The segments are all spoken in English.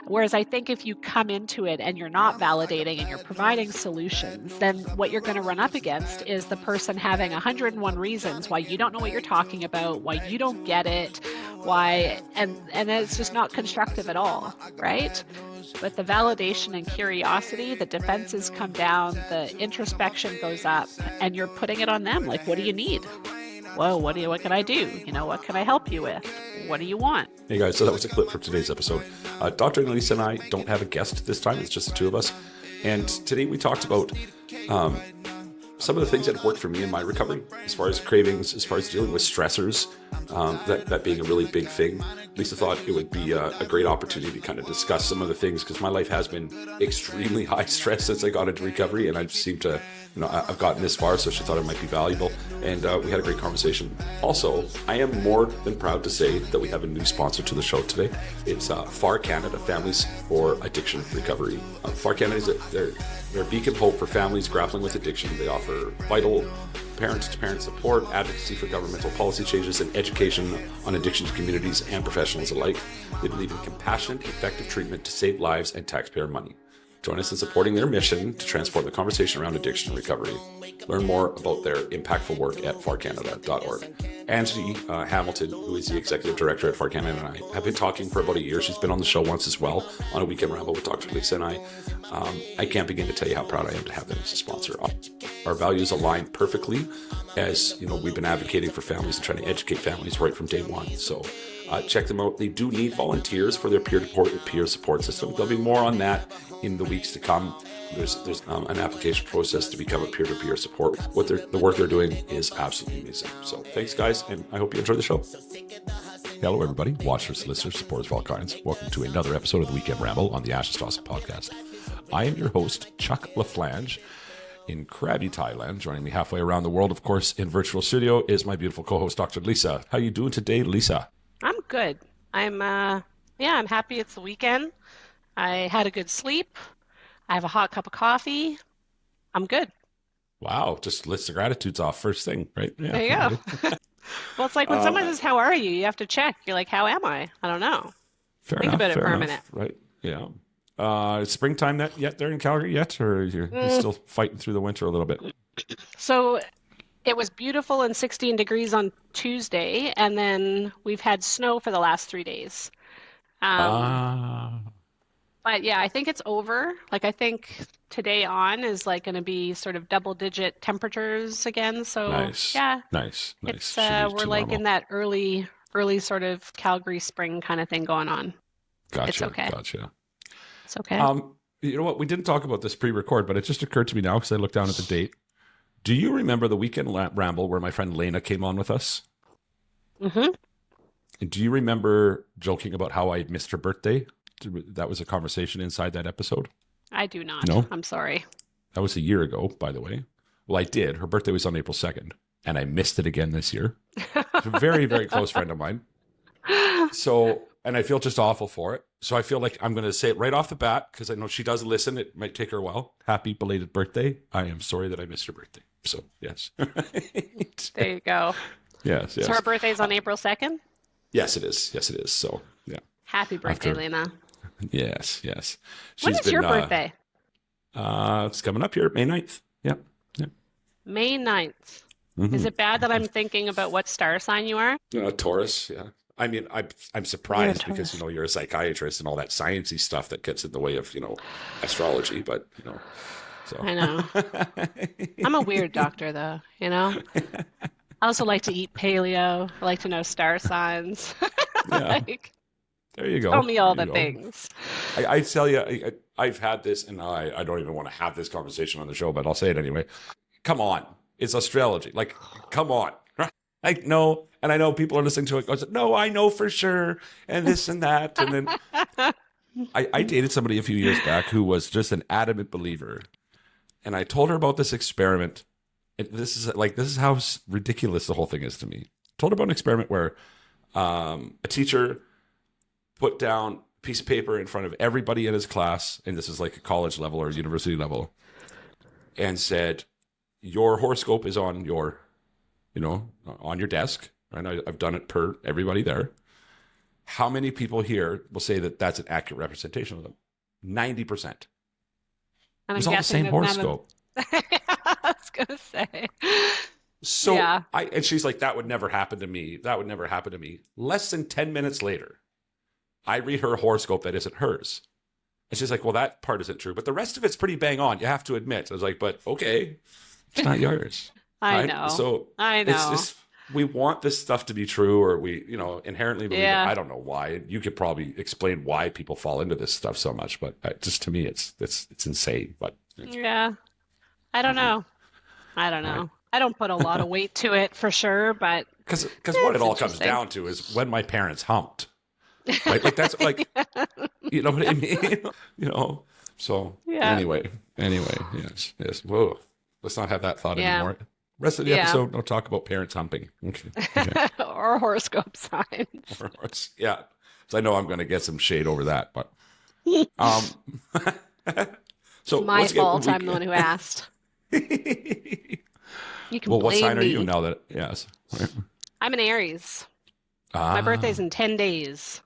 Whereas I think if you come into it and you're not validating and you're providing solutions, then what you're going to run up against is the person having 101 reasons why you don't know what you're talking about, why you don't get it, why, and it's just not constructive at all, right? But the validation and curiosity, the defenses come down, the introspection goes up, and you're putting it on them. Like, what do you need? Whoa, what can I do? What can I help you with? What do you want? Hey guys, so that was a clip from today's episode. Dr. Annalisa and I don't have a guest this time. It's just the two of us. And today we talked about some of the things that have worked for me in my recovery, as far as cravings, as far as dealing with stressors, that being a really big thing. Lisa thought it would be a great opportunity to kind of discuss some of the things, because my life has been extremely high stress since I got into recovery, and I've seemed to, I've gotten this far, so she thought it might be valuable, and we had a great conversation. Also, I am more than proud to say that we have a new sponsor to the show today. It's FAR Canada, Families for Addiction Recovery. FAR Canada they're a beacon of hope for families grappling with addiction. They offer vital parent-to-parent support, advocacy for governmental policy changes, and education on addiction to communities and professionals alike. They believe in compassionate, effective treatment to save lives and taxpayer money. Join us in supporting their mission to transform the conversation around addiction and recovery. Learn more about their impactful work at farcanada.org. Angie Hamilton, who is the executive director at FAR Canada, and I have been talking for about a year. She's been on the show once as well on a weekend ramble with Dr. Lisa and I. I can't begin to tell you how proud I am to have them as a sponsor. Our values align perfectly, as we've been advocating for families and trying to educate families right from day one. So check them out. They do need volunteers for their peer support system. There'll be more on that in the weeks to come. There's an application process to become a peer-to-peer support. The work they're doing is absolutely amazing. So thanks, guys, and I hope you enjoy the show. Hello, everybody. Watchers, listeners, supporters of all kinds. Welcome to another episode of the Weekend Ramble on the Ashes Toss podcast. I am your host, Chuck LaFlange, in Krabi, Thailand. Joining me halfway around the world, of course, in virtual studio is my beautiful co-host, Dr. Lisa. How you doing today, Lisa? I'm good. I'm happy it's the weekend. I had a good sleep. I have a hot cup of coffee. I'm good. Wow, just list the gratitudes off first thing, right? Yeah, there you go. Well, it's like when someone says, "How are you?" You have to check. You're like, "How am I?" I don't know. Think about it for a minute. Right? Yeah. Springtime yet there in Calgary yet, or you're still fighting through the winter a little bit? So it was beautiful and 16 degrees on Tuesday, and then we've had snow for the last 3 days. But yeah, I think it's over. Like, I think today on is like going to be sort of double-digit temperatures again. So nice. Yeah, nice. it's we're like normal. In that early sort of Calgary spring kind of thing going on. Gotcha. It's okay. Gotcha. It's okay. You know what? We didn't talk about this pre-record, but it just occurred to me now because I looked down at the date. Do you remember the weekend ramble where my friend Lena came on with us? Mm-hmm. And do you remember joking about how I missed her birthday? That was a conversation inside that episode. I do not. No? I'm sorry. That was a year ago, by the way. Well, I did. Her birthday was on April 2nd, and I missed it again this year. She's a very, very close friend of mine. So, and I feel just awful for it. So I feel like I'm going to say it right off the bat, because I know she does listen. It might take her a while. Happy belated birthday. I am sorry that I missed her birthday. So, yes. There you go. Yes. So her birthday's on April 2nd? Yes, it is. So, yeah. Happy birthday, Lena. Yes. When is your birthday? It's coming up here, May 9th. Yep. May 9th. Mm-hmm. Is it bad that I'm thinking about what star sign you are? Taurus, yeah. I mean, I'm surprised because, you're a psychiatrist and all that sciencey stuff that gets in the way of, astrology, but, so. I know. I'm a weird doctor, though, I also like to eat paleo. I like to know star signs. Yeah. There you go. Tell me all the things. I tell you, I've had this, and I don't even want to have this conversation on the show, but I'll say it anyway. Come on. It's astrology. Like, come on. Like, no. And I know people are listening to it. No, I know for sure. And this and that. And then I dated somebody a few years back who was just an adamant believer. And I told her about this experiment. And this is how ridiculous the whole thing is to me. I told her about an experiment where a teacher put down a piece of paper in front of everybody in his class, and this is like a college level or university level, and said, your horoscope is on your, on your desk. Right? I've done it per everybody there. How many people here will say that that's an accurate representation of them? 90%. It And I'm was all the guessing same that none of horoscope. I was gonna say. So Yeah. and she's like, that would never happen to me. That would never happen to me. Less than 10 minutes later, I read her horoscope that isn't hers. And she's like, well, that part isn't true, but the rest of it's pretty bang on. You have to admit. I was like, but okay, it's not yours. I Right. know. So I it's know. just, we want this stuff to be true, or we, inherently believe it. Yeah. I don't know why. You could probably explain why people fall into this stuff so much, but just to me, it's insane. But Yeah. I don't know. I don't Right. know. I don't put a lot of weight to it for sure, but because what it it's all comes interesting. down to is when my parents humped, right? Like that's like, you know what I mean? So Yeah. anyway, yes. Whoa, let's not have that thought Yeah. anymore. Rest of the Yeah. episode, don't talk about parents humping. Okay. Or horoscope signs. Yeah. So I know I'm going to get some shade over that, but so My let's get fault. I'm the one who asked. You can Well, what blame sign are me. you now that yes? Right. I'm an Aries. My birthday's in 10 days.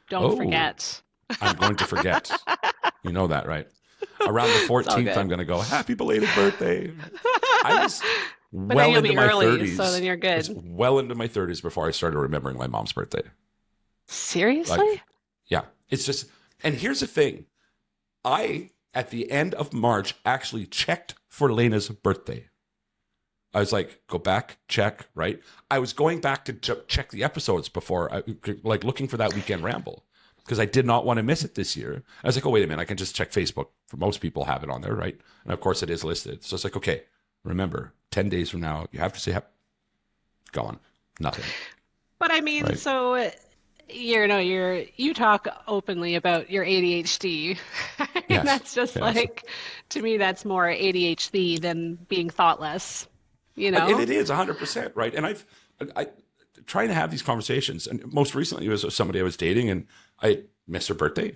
Don't Oh. forget. I'm going to forget. You know that, right? Around the all 14th, good. I'm going to go, happy belated birthday. I was But well now you'll into be my early, 30s. so then you're I was good. well into my 30s before I started remembering my mom's birthday. Seriously? Like, yeah, it's just, and here's the thing. At the end of March, actually checked for Lena's birthday. I was like, go back, check, right? I was going back to check the episodes before, like looking for that weekend ramble, because I did not want to miss it this year. I was like, oh, wait a minute, I can just check Facebook. For most people have it on there, right? And of course it is listed. So it's like, okay, remember, 10 days from now, you have to say, gone, nothing. But I mean, Right. so you talk openly about your ADHD. And Yes, that's just yes. like, to me, that's more ADHD than being thoughtless, And it is 100%, right? And I trying to have these conversations. And most recently it was with somebody I was dating, and I missed her birthday.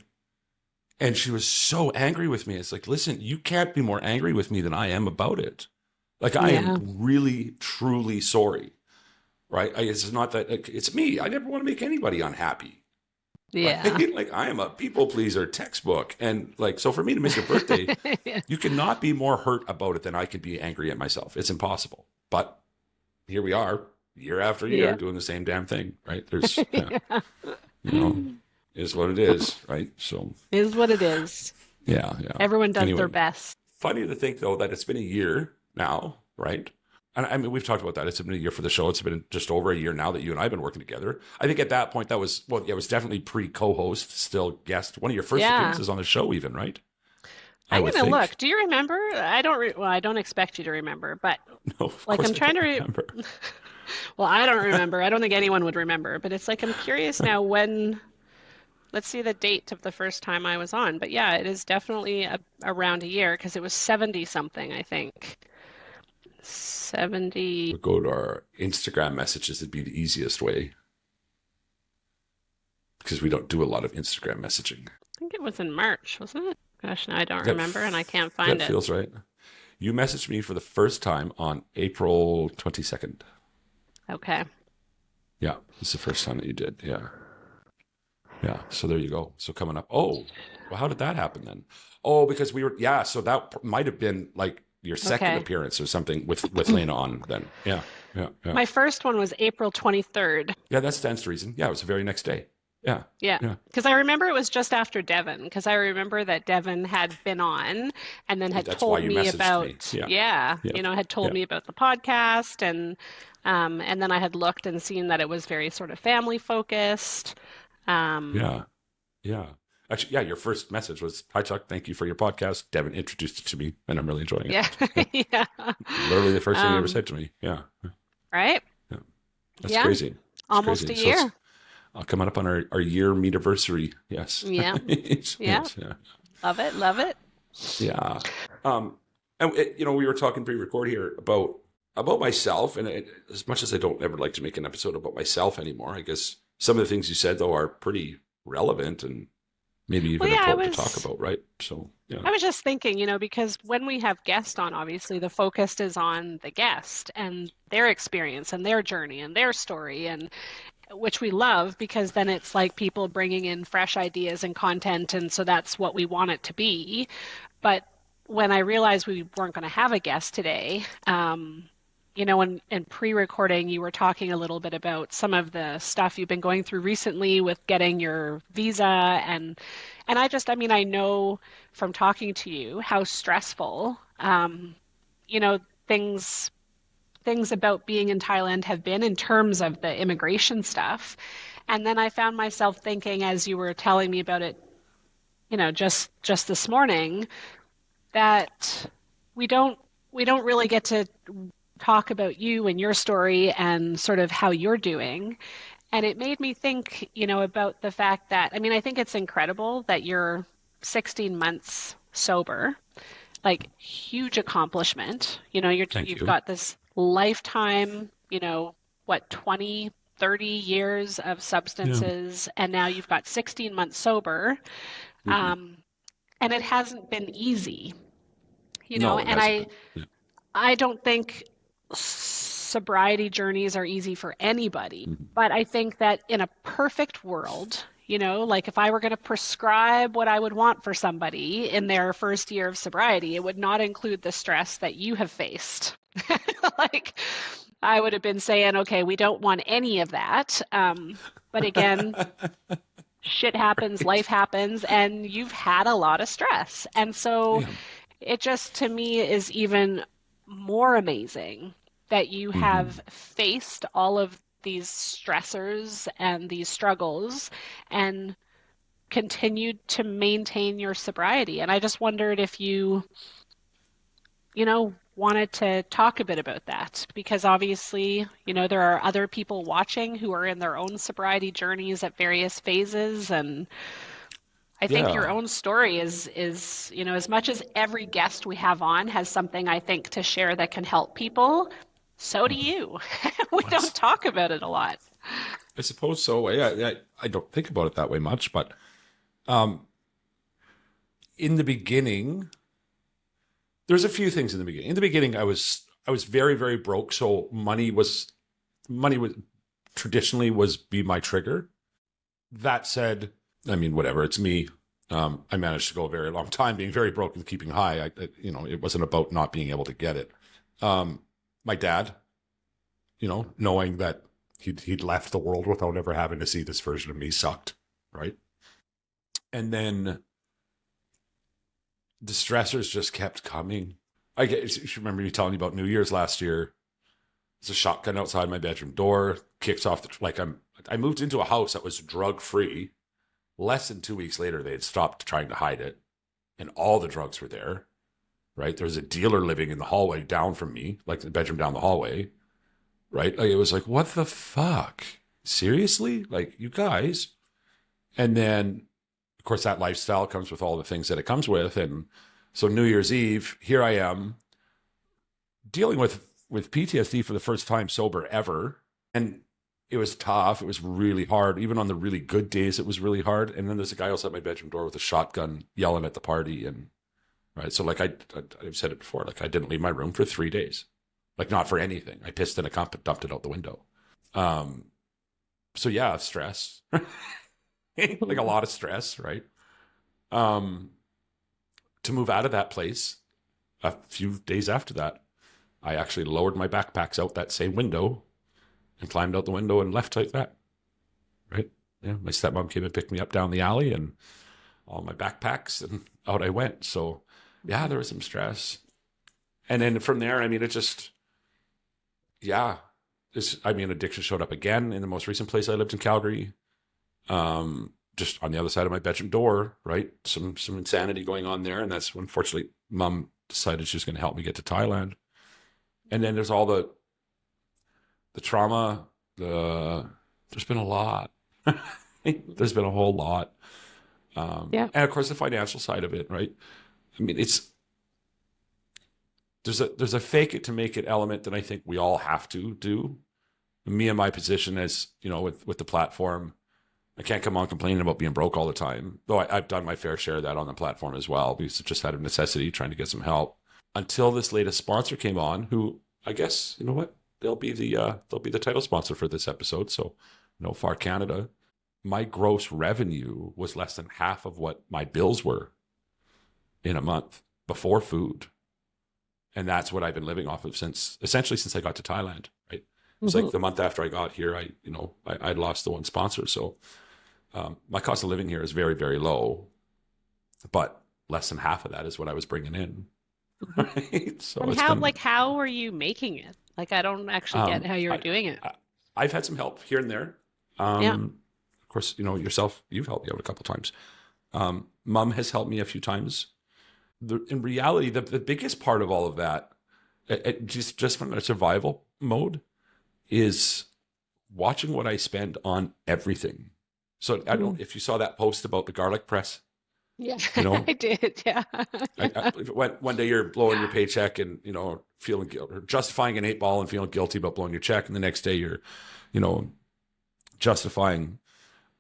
And she was so angry with me. It's like, listen, you can't be more angry with me than I am about it. Like, I Yeah. am really, truly sorry, right? It's not that, like, it's me. I never want to make anybody unhappy. Yeah. Right? Like, I am a people pleaser textbook. And like, so for me to miss your birthday, you cannot be more hurt about it than I could be angry at myself. It's impossible. But here we are, year after year, Yeah. doing the same damn thing, right? There's, is what it is, right? So, Is what it is. yeah. Everyone does Anyway. their best. Funny to think, though, that it's been a year now, right? And I mean, we've talked about that. It's been a year for the show. It's been just over a year now that you and I have been working together. I think at that point, that was, well, yeah, it was definitely pre-co-host, still guest. One of your first Yeah. appearances on the show, even, right? I I'm would gonna think. look. Do you remember? I don't. Well, I don't expect you to remember, but No, of like, course I'm I trying don't to remember. well, I don't remember. I don't think anyone would remember, but it's like I'm curious now when. Let's see the date of the first time I was on. But yeah, it is definitely around a year because it was 70 something, I think. 70. We'll go to our Instagram messages. It'd be the easiest way because we don't do a lot of Instagram messaging. I think it was in March, wasn't it? Gosh, now I don't That remember and I can't find That it. feels right. You messaged me for the first time on April 22nd. Okay. Yeah, it's the first time that you did. Yeah. Yeah. So there you go. So coming up. Oh, well, how did that happen then? Oh, because we were, yeah. So that might have been like your second Okay. appearance or something with Lena on then. Yeah. My first one was April 23rd. Yeah, that stands to reason. Yeah, it was the very next day. Yeah. Yeah. Yeah. Because I remember it was just after Devon, because I remember that Devon had been on and then had That's why told you me messaged me. about, Yeah. had told Yeah. me about the podcast and then I had looked and seen that it was very sort of family focused. Yeah. Actually, yeah, your first message was, hi, Chuck, thank you for your podcast. Devin introduced it to me, and I'm really enjoying it. Yeah. Yeah. Literally the first thing he ever Um, said to me. Yeah. Right? That's Yeah. crazy. It's Almost crazy. a year. Coming up on our year meet-iversary. Yes. Yeah. Yes, Yeah. yeah. Love it. Love it. Yeah. And we were talking pre-record here about myself, and as much as I don't ever like to make an episode about myself anymore, I guess some of the things you said though are pretty relevant and maybe even Well, yeah, important to talk about, right? So yeah. I was just thinking, because when we have guests on, obviously the focus is on the guest and their experience and their journey and their story which we love because then it's like people bringing in fresh ideas and content. And so that's what we want it to be. But when I realized we weren't going to have a guest today, in pre-recording, you were talking a little bit about some of the stuff you've been going through recently with getting your visa, and I know from talking to you how stressful, you know, things things about being in Thailand have been in terms of the immigration stuff. And then I found myself thinking as you were telling me about it, just this morning, that we don't we don't really get to talk about you and your story and sort of how you're doing. And it made me think, about the fact that, I think it's incredible that you're 16 months sober, like huge accomplishment. Thank You've you. got this lifetime, 20, 30 years of Yeah. substances, and now you've got 16 months sober. Mm-mm. Um, and it hasn't been easy, No, it and hasn't been. Yeah. I don't think sobriety journeys are easy for anybody, Mhm. but I think that in a perfect world, like if I were going to prescribe what I would want for somebody in their first year of sobriety, it would not include the stress that you have faced. Like I would have been saying, okay, we don't want any of that. But again, shit happens, Right. life happens, and you've had a lot of stress. And so Yeah. it just to me is even more amazing that you Hmm. have faced all of these stressors and these struggles and continued to maintain your sobriety. And I just wondered if wanted to talk a bit about that because obviously, there are other people watching who are in their own sobriety journeys at various phases, and I think your Yeah. own story is, as much as every guest we have on has something I think to share that can help people, so do Mhm. you. We I, don't s- talk about it a lot. I suppose so. Yeah, I don't think about it that way much, but um, in the beginning, there's a few things in the beginning. In the beginning, I was very, very broke, so money was traditionally was be my trigger. That said, whatever. It's me. I managed to go a very long time being very broke and keeping high. It wasn't about not being able to get it. Um, my dad, knowing that he'd left the world without ever having to see this version of me sucked, right? And then the stressors just kept coming. You remember me telling you about New Year's last year. There's a shotgun outside my bedroom door, kicks off I moved into a house that was drug free. Less than 2 weeks later, they had stopped trying to hide it, and all the drugs were there. Right, there was a dealer living in the hallway down from me, like the bedroom down the hallway. Right, like, it was like, what the fuck? Seriously, like, you guys. And then, of course, that lifestyle comes with all the things that it comes with, and so New Year's Eve, here I am dealing with PTSD for the first time sober ever, and it was tough. It was really hard. Even on the really good days, it was really hard. And then there's a guy outside my bedroom door with a shotgun yelling at the party, and right. So like I've said it before, like I didn't leave my room for 3 days, like not for anything. I pissed in a cup and dumped it out the window. Um, so yeah, stress, like a lot of stress, right? Um, to move out of that place a few days after that, I actually lowered my backpacks out that same window and climbed out the window and left like that. Right? Yeah, my stepmom came and picked me up down the alley and all my backpacks, and out I went. So yeah, there was some stress, and then from there, it just yeah, addiction showed up again in the most recent place I lived in Calgary. Just on the other side of my bedroom door, right? Some insanity going on there, and that's when, unfortunately, mom decided she was going to help me get to Thailand. And then there's all the trauma. There's been a lot. There's been a whole lot, Yeah. and of course the financial side of it, right? It's there's a fake it to make it element that I think we all have to do. Me and my position as with the platform, I can't come on complaining about being broke all the time. Though I've done my fair share of that on the platform as well, because it's just out of necessity, trying to get some help. Until this latest sponsor came on, who I guess they'll be the title sponsor for this episode. So no far Canada, my gross revenue was less than half of what my bills were in a month before food. And that's what I've been living off of essentially since I got to Thailand, right? It's like the month after I got here, I'd lost the one sponsor. So my cost of living here is very, very low, but less than half of that is what I was bringing in. Right. So And it's been, how are you making it? Like, I don't actually get how you're I, doing it. I've had some help here and there. Yeah. Of course, yourself, you've helped me out a couple of times. Mom has helped me a few times. In reality, the biggest part of all of that, just from a survival mode, is watching what I spend on everything. So I don't, if you saw that post about the garlic press, Yeah, you know, I did. Yeah. one day you're blowing your paycheck and, feeling guilt or justifying an 8 ball and feeling guilty about blowing your check. And the next day you're, justifying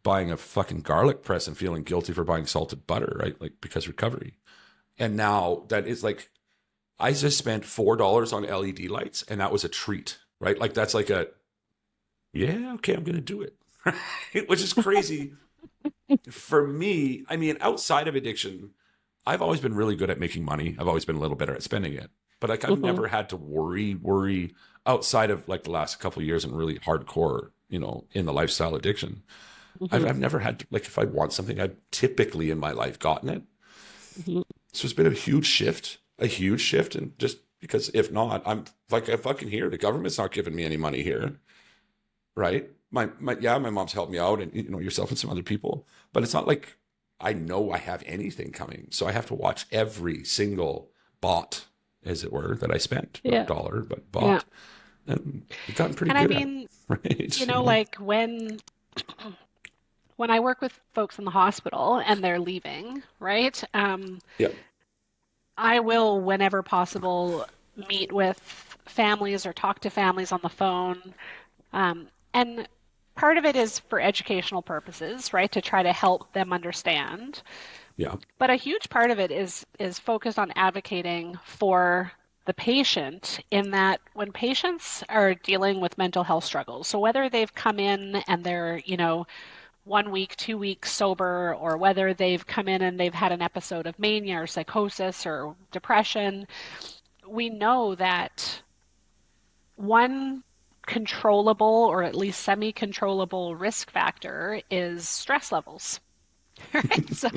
buying a fucking garlic press and feeling guilty for buying salted butter, right? Like, because recovery. And now that is like, I just spent $4 on LED lights and that was a treat, right? Like, that's like yeah, okay, I'm going to do it. Which is crazy. For me, I mean, outside of addiction, I've always been really good at making money. I've always been a little better at spending it. But like, I've never had to worry outside of like the last couple of years and really hardcore, in the lifestyle addiction. I've never had to, like, if I want something, I've typically in my life gotten it. So it's been a huge shift. And just because if not, I'm fucking here. The government's not giving me any money here. Right. My mom's helped me out and, yourself and some other people, but it's not like I know I have anything coming. So I have to watch every single bought, as it were, that I spent, not dollar, but bought. Yeah. And I've gotten pretty good at it. Right? Like when I work with folks in the hospital and they're leaving, right? Yeah. I will, whenever possible, meet with families or talk to families on the phone. And part of it is for educational purposes, right? To try to help them understand. Yeah. But a huge part of it is focused on advocating for the patient in that when patients are dealing with mental health struggles, so whether they've come in and they're, 1 week, 2 weeks sober, or whether they've come in and they've had an episode of mania or psychosis or depression, we know that one controllable or at least semi-controllable risk factor is stress levels. Right. So,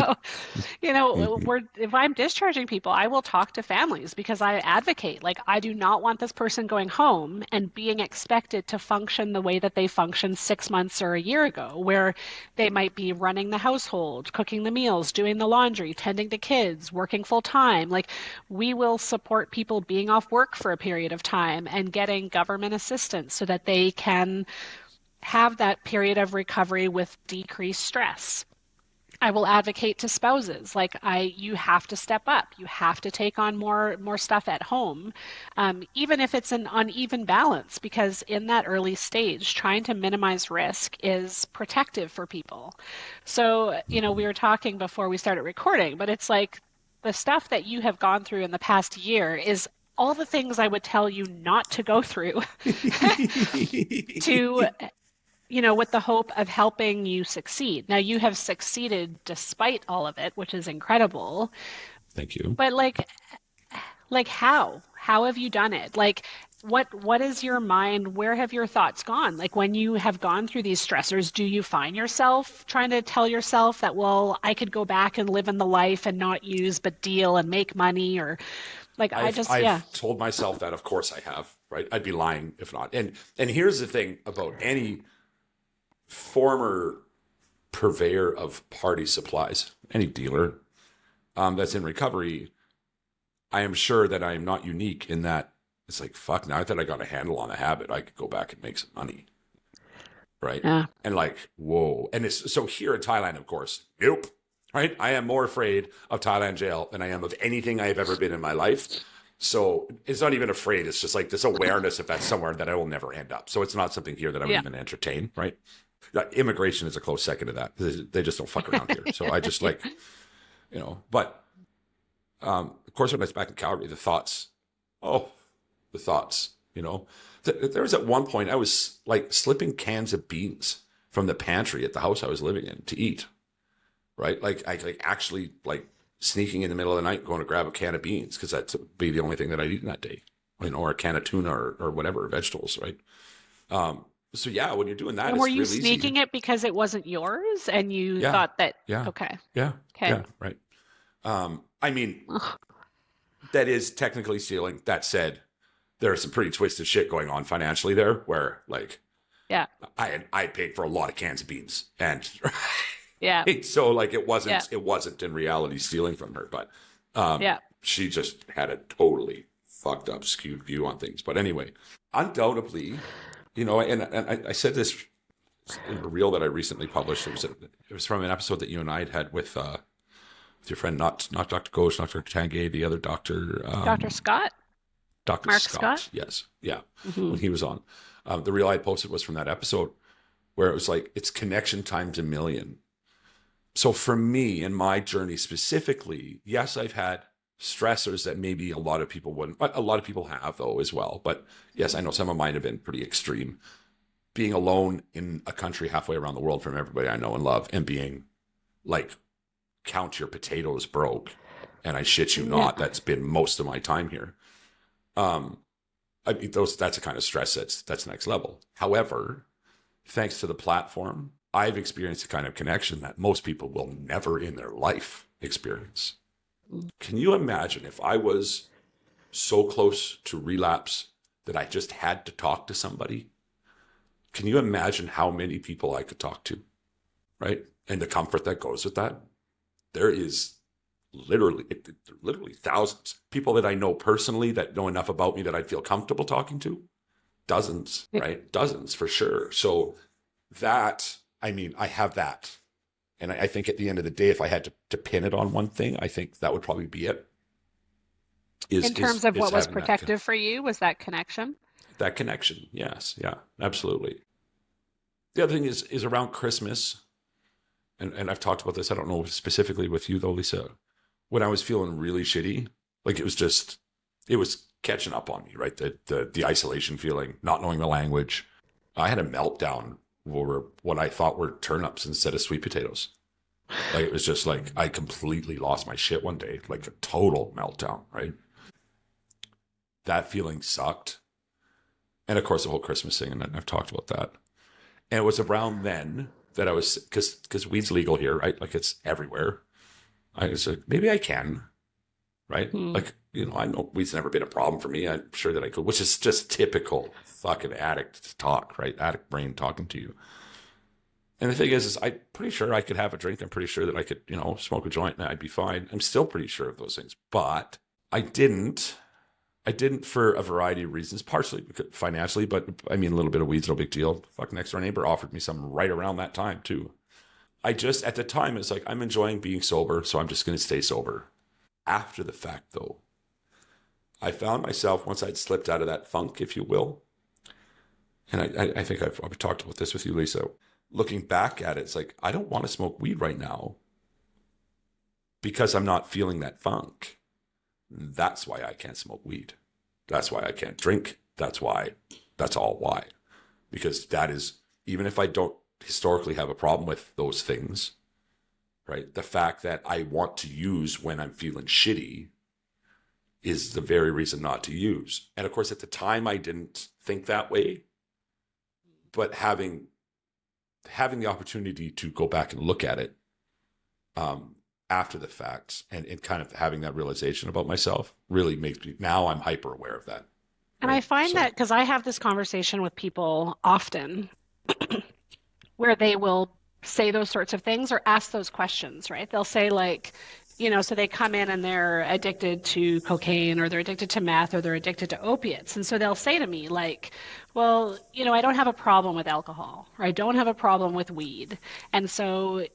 if I'm discharging people, I will talk to families because I advocate, like, I do not want this person going home and being expected to function the way that they functioned 6 months or a year ago, where they might be running the household, cooking the meals, doing the laundry, tending to kids, working full time. Like, we will support people being off work for a period of time and getting government assistance so that they can have that period of recovery with decreased stress. I will advocate to spouses, like, you have to step up. You have to take on more stuff at home, even if it's an uneven balance, because in that early stage, trying to minimize risk is protective for people. So, we were talking before we started recording, but it's like the stuff that you have gone through in the past year is all the things I would tell you not to go through to with the hope of helping you succeed. Now, you have succeeded despite all of it, which is incredible. Thank you. But like how? How have you done it? Like, what is your mind? Where have your thoughts gone? Like, when you have gone through these stressors, do you find yourself trying to tell yourself that, well, I could go back and live in the life and not use, but deal and make money? Or like, I've told myself that, of course I have, right? I'd be lying if not. And here's the thing about any former purveyor of party supplies, any dealer that's in recovery, I am sure that I am not unique in that it's like, fuck, now that I got a handle on the habit, I could go back and make some money. Right. Yeah. And like, whoa. And it's so here in Thailand, of course, nope. Right. I am more afraid of Thailand jail than I am of anything I have ever been in my life. So it's not even afraid. It's just like this awareness if that's somewhere that I will never end up. So it's not something here that I would even entertain. Right. Immigration is a close second to that. They just don't fuck around here. So I just like, but of course, when I was back in Calgary, the thoughts, there was at one point I was like slipping cans of beans from the pantry at the house I was living in to eat, right? Like I like actually like sneaking in the middle of the night, going to grab a can of beans because that's be the only thing that I'd eaten that day, or a can of tuna or whatever, vegetables, right? So yeah, when you're doing that, And were it's you real easy. sneaking it because it wasn't yours and you Yeah, thought that, yeah, okay, yeah, okay. yeah, right. I mean, Ugh. that is technically stealing. That said, there's some pretty twisted shit going on financially there, where like Yeah, I paid for a lot of cans of beans, and yeah, so like yeah, it wasn't in reality stealing from her, but yeah. she just had a totally fucked up, skewed view on things. But anyway, undoubtedly, and I said this in a reel that I recently published. It was from an episode that you and I had with your friend, not Dr. Ghosh, not Dr. Tanguay, the other doctor, Dr. Scott? Dr. Mark Scott? Scott. Yes, yeah, Hmm. when he was on. The reel I posted was from that episode where it was like it's connection times a million. So for me in my journey specifically, yes, I've had stressors that maybe a lot of people wouldn't, but a lot of people have though as well. But yes, I know some of mine have been pretty extreme. Being alone in a country halfway around the world from everybody I know and love, and being like, count your potatoes broke, and I shit you Yeah. not, that's been most of my time here. Um, I mean, that's a kind of stress that's next level. However, thanks to the platform, I've experienced a kind of connection that most people will never in their life experience. Can you imagine if I was so close to relapse that I just had to talk to somebody? Can you imagine how many people I could talk to, right? And the comfort that goes with that? There is literally thousands. People that I know personally that know enough about me that I'd feel comfortable talking to. Dozens, Yeah. right? Dozens for sure. So that, I mean, I have that. And I think at the end of the day, if I had to pin it on one thing, I think that would probably be it. In terms of Is what was having protective for you, was that connection? that connection. Yes, yeah, absolutely. The other thing is around Christmas, and I've talked about this. I don't know specifically with you though, Lisa. When I was feeling really shitty, like it was catching up on me, right? The isolation feeling, not knowing the language. I had a meltdown over what I thought were turnips instead of sweet potatoes. Like it was just like I completely lost my shit one day, like a total meltdown, right? That feeling sucked. And of course the whole Christmas thing, and I've talked about that. And it was around then that I was, because weed's legal here, right? Like it's everywhere. I was like, maybe I can, right? Hmm. Like, I know weed's never been a problem for me. I'm sure that I could, which is just typical fucking addict talk, right? Addict brain talking to you. And the thing is I'm pretty sure I could have a drink. I'm pretty sure that I could, smoke a joint and I'd be fine. I'm still pretty sure of those things, but I didn't. I didn't for a variety of reasons, partially because financially, but I mean, a little bit of weed's no big deal. Fuck, next door neighbor offered me some right around that time too. I just, at the time, it's like, I'm enjoying being sober, so I'm just going to stay sober. After the fact, though, I found myself, once I'd slipped out of that funk, if you will, and I think I've talked about this with you, Lisa, looking back at it, it's like, I don't want to smoke weed right now because I'm not feeling that funk. That's why I can't smoke weed. That's why I can't drink. That's all why. Because that is, even if I don't historically have a problem with those things, right? The fact that I want to use when I'm feeling shitty is the very reason not to use. And of course, at the time, I didn't think that way. But having the opportunity to go back and look at it after the fact and kind of having that realization about myself really makes me, now I'm hyper aware of that. And Right? I find So, that because I have this conversation with people often where they will say those sorts of things or ask those questions, right? They'll say, like, so they come in and they're addicted to cocaine or they're addicted to meth or they're addicted to opiates. And so they'll say to me, like, well, I don't have a problem with alcohol or I don't have a problem with weed. And so,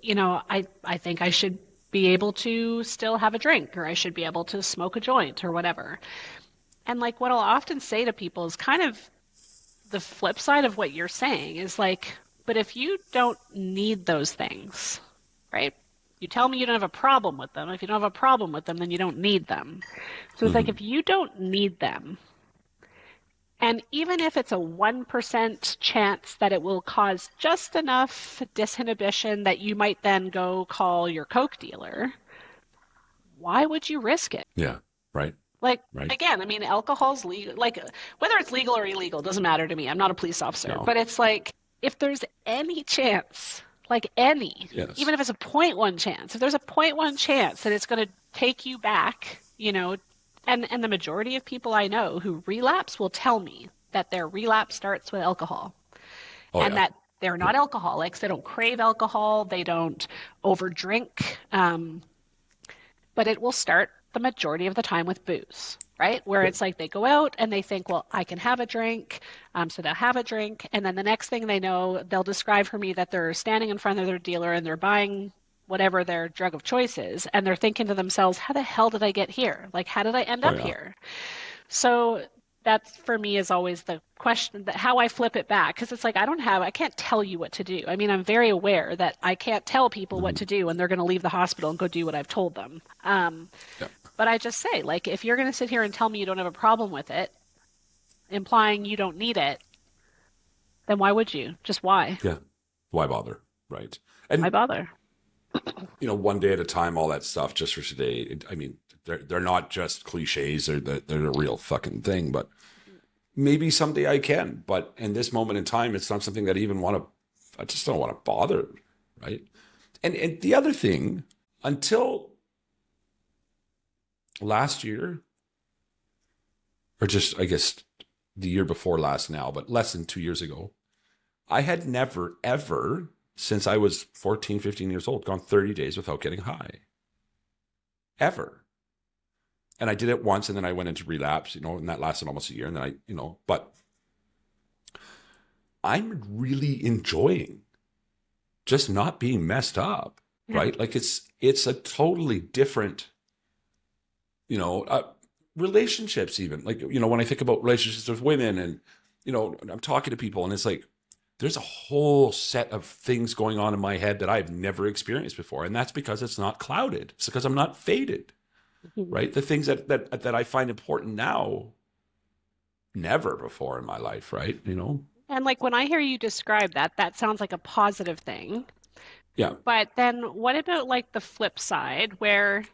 I think I should be able to still have a drink or I should be able to smoke a joint or whatever. And like what I'll often say to people is kind of the flip side of what you're saying is like, but if you don't need those things, right? You tell me you don't have a problem with them. If you don't have a problem with them, then you don't need them. So it's like mhm. if you don't need them, And even if it's a 1% chance that it will cause just enough disinhibition that you might then go call your Coke dealer, why would you risk it? Yeah. Right. Like, Right. again, I mean, alcohol's legal. Like, whether it's legal or illegal doesn't matter to me. I'm not a police officer. No. But it's like, if there's any chance, like any, Yes. even if it's a point 0.1 chance, if there's a point 0.1 chance that it's going to take you back, and the majority of people I know who relapse will tell me that their relapse starts with alcohol Oh and yeah. that they're not alcoholics. They don't crave alcohol. They don't overdrink. But it will start the majority of the time with booze, right? Where it's like they go out and they think, well, I can have a drink. So they'll have a drink. And then the next thing they know, they'll describe for me that they're standing in front of their dealer and they're buying whatever their drug of choice is. And they're thinking to themselves, how the hell did I get here? Like, how did I end Oh up yeah. here? So that's for me is always the question that how I flip it back because it's like I can't tell you what to do. I mean, I'm very aware that I can't tell people what Mhm. to do when they're going to leave the hospital and go do what I've told them. Yeah. But I just say, like, if you're going to sit here and tell me you don't have a problem with it, implying you don't need it, then why would you? Just why? Yeah. Why bother? Right. Why And bother? one day at a time, all that stuff just for today. I mean, they're not just cliches. They're a real fucking thing. But maybe someday I can. But in this moment in time, it's not something that I even want to. I just don't want to bother. Right. And the other thing, until last year, or just I guess the year before last now, but less than 2 years ago, I had never ever since I was 14, 15 years old gone 30 days without getting high. Ever. And I did it once and then I went into relapse, and that lasted almost a year. And then but I'm really enjoying just not being messed up, Yeah. right? Like it's a totally different, you know, uh, relationships even. Like, when I think about relationships with women and, I'm talking to people and it's like, there's a whole set of things going on in my head that I've never experienced before. And that's because it's not clouded. It's because I'm not faded, Mhm. right? The things that I find important now, never before in my life, right? And like when I hear you describe that, that sounds like a positive thing. Yeah. But then what about like the flip side where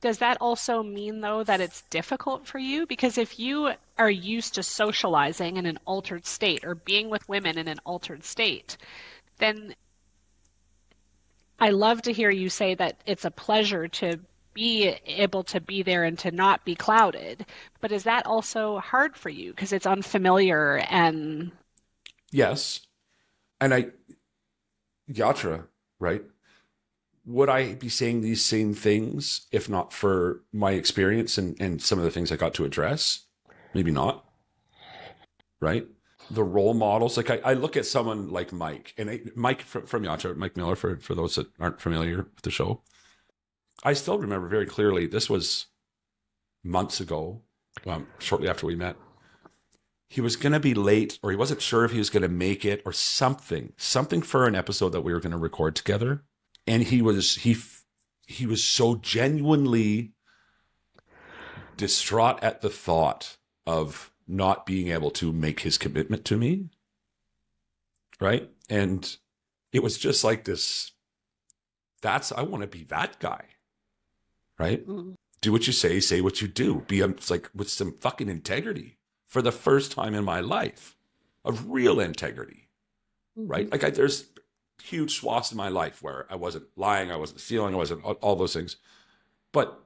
does that also mean, though, that it's difficult for you? Because if you are used to socializing in an altered state or being with women in an altered state, then I love to hear you say that it's a pleasure to be able to be there and to not be clouded. But is that also hard for you because it's unfamiliar and Yes. And Yatra, right? Would I be saying these same things if not for my experience and some of the things I got to address? Maybe not, right? The role models, like I look at someone like Mike, and Mike from Yatra, Mike Miller, for those that aren't familiar with the show. I still remember very clearly, this was months ago, shortly after we met. He was going to be late, or he wasn't sure if he was going to make it, or something for an episode that we were going to record together. And he was so genuinely distraught at the thought of not being able to make his commitment to me, right? And it was just like this. I want to be that guy, right? mm, Do what you say what you do. It's like with some fucking integrity for the first time in my life, of real integrity, right? mhm, Like there's huge swaths in my life where I wasn't lying, I wasn't stealing, I wasn't all those things. But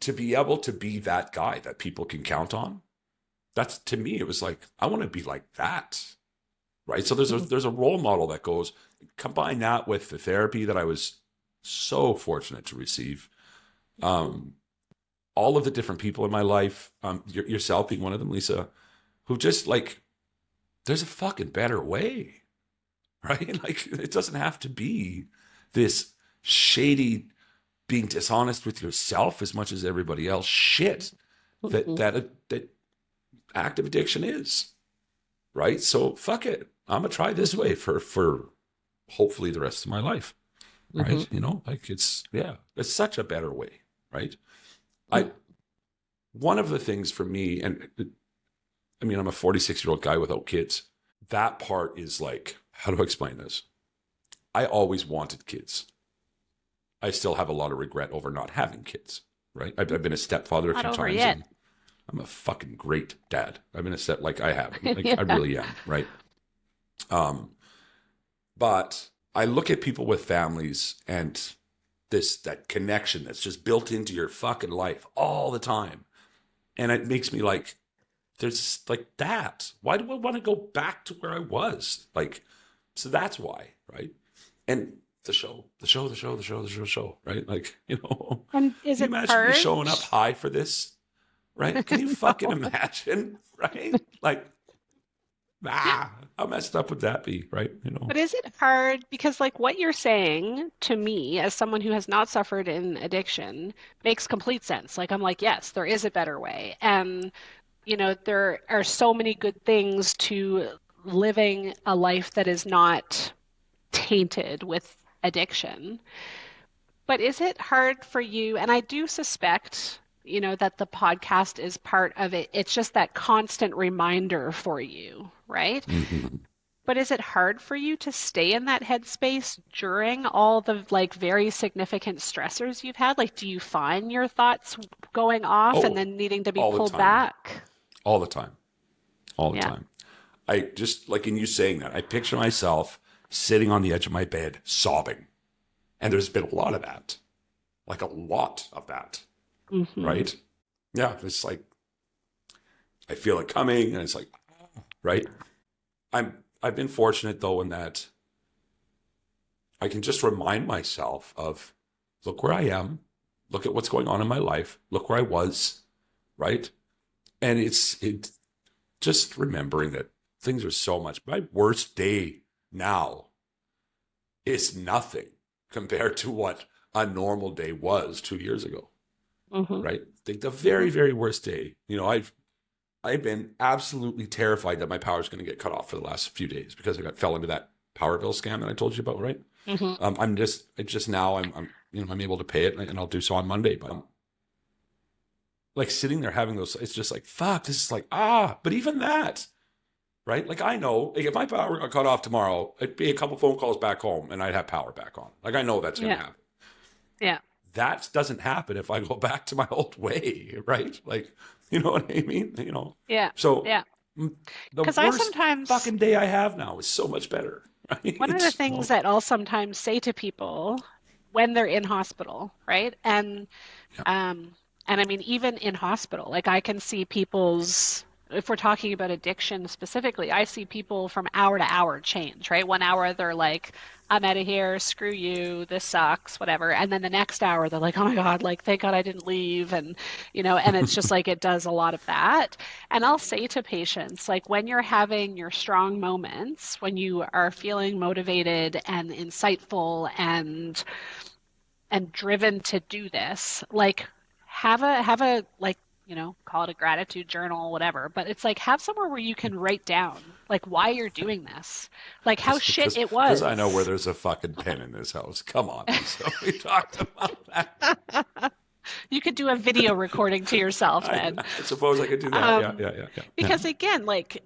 to be able to be that guy that people can count on, that's, to me, it was like, I want to be like that, right? So mhm, there's a role model that goes, combine that with the therapy that I was so fortunate to receive. Um, all of the different people in my life, yourself being one of them, Lisa, who just like, there's a fucking better way, right? Like it doesn't have to be this shady, being dishonest with yourself as much as everybody else shit that mhm, that active addiction is, right? So fuck it, I'm gonna try this mhm, way for hopefully the rest of my life, mhm, right? Like it's such a better way, right? mhm, I One of the things for me, and I mean, I'm a 46-year-old guy without kids. That part is like, how do I explain this? I always wanted kids. I still have a lot of regret over not having kids, right? I've been a stepfather a Not few over times, yet. and I'm a fucking great dad. I've been a step like I have, like Yeah. I really am, right? Um, but I look at people with families and that connection that's just built into your fucking life all the time, and it makes me like, there's like that. Why do I want to go back to where I was? Like, so that's why, right? And the show, right? Like, And is can you it imagine me hard? showing up high for this, right? Can you fucking No. imagine, right? Like, how messed up would that be, right? But is it hard? Because, like, what you're saying to me, as someone who has not suffered in addiction, makes complete sense. Like, I'm like, yes, there is a better way. And, there are so many good things to living a life that is not tainted with addiction. But is it hard for you? And I do suspect, that the podcast is part of it. It's just that constant reminder for you, right? Mm-hmm. But is it hard for you to stay in that headspace during all the like very significant stressors you've had? Like, do you find your thoughts going off and Oh, then needing to be all the pulled time, back? all the time, all the Yeah. time. I just, like in you saying that, I picture myself sitting on the edge of my bed sobbing. And there's been a lot of that, like a lot of that, Hmm. right? Yeah, it's like I feel it coming, and it's like, right? I've been fortunate though in that I can just remind myself of, look where I am, look at what's going on in my life, look where I was, right? And it just remembering that things are so much. My worst day now is nothing compared to what a normal day was 2 years ago, Hmm. right? Think the very, very worst day. I've been absolutely terrified that my power is going to get cut off for the last few days because fell into that power bill scam that I told you about, right? Hmm. It's just now I'm able to pay it, and I'll do so on Monday. But like sitting there having those, it's just like, fuck, this is like, but even that, right? Like I know, like if my power got cut off tomorrow, it'd be a couple phone calls back home and I'd have power back on. Like I know that's going to Yeah. happen. Yeah. That doesn't happen if I go back to my old way, right? Like, you know what I mean? Yeah. So Yeah. the Because I worst sometimes, fucking day I have now is so much better, one of the right? things that I'll sometimes say to people when they're in hospital, right? Yeah. Um, and I mean, even in hospital, like I can see people's, if we're talking about addiction specifically, I see people from hour to hour change, right? 1 hour they're like, I'm out of here, screw you, this sucks, whatever. And then the next hour they're like, oh my God, like thank God I didn't leave. And it's just like it does a lot of that. And I'll say to patients, like when you're having your strong moments, when you are feeling motivated and insightful and driven to do this, like have a like, call it a gratitude journal, whatever, but it's like have somewhere where you can write down like why you're doing this, like how shit it Because I know where was. there's a fucking pen in this house. Come on, Lisa. We talked about that. You could do a video recording to yourself then. I suppose I could do that. Yeah, um yeah, yeah, yeah. Yeah. because again, like,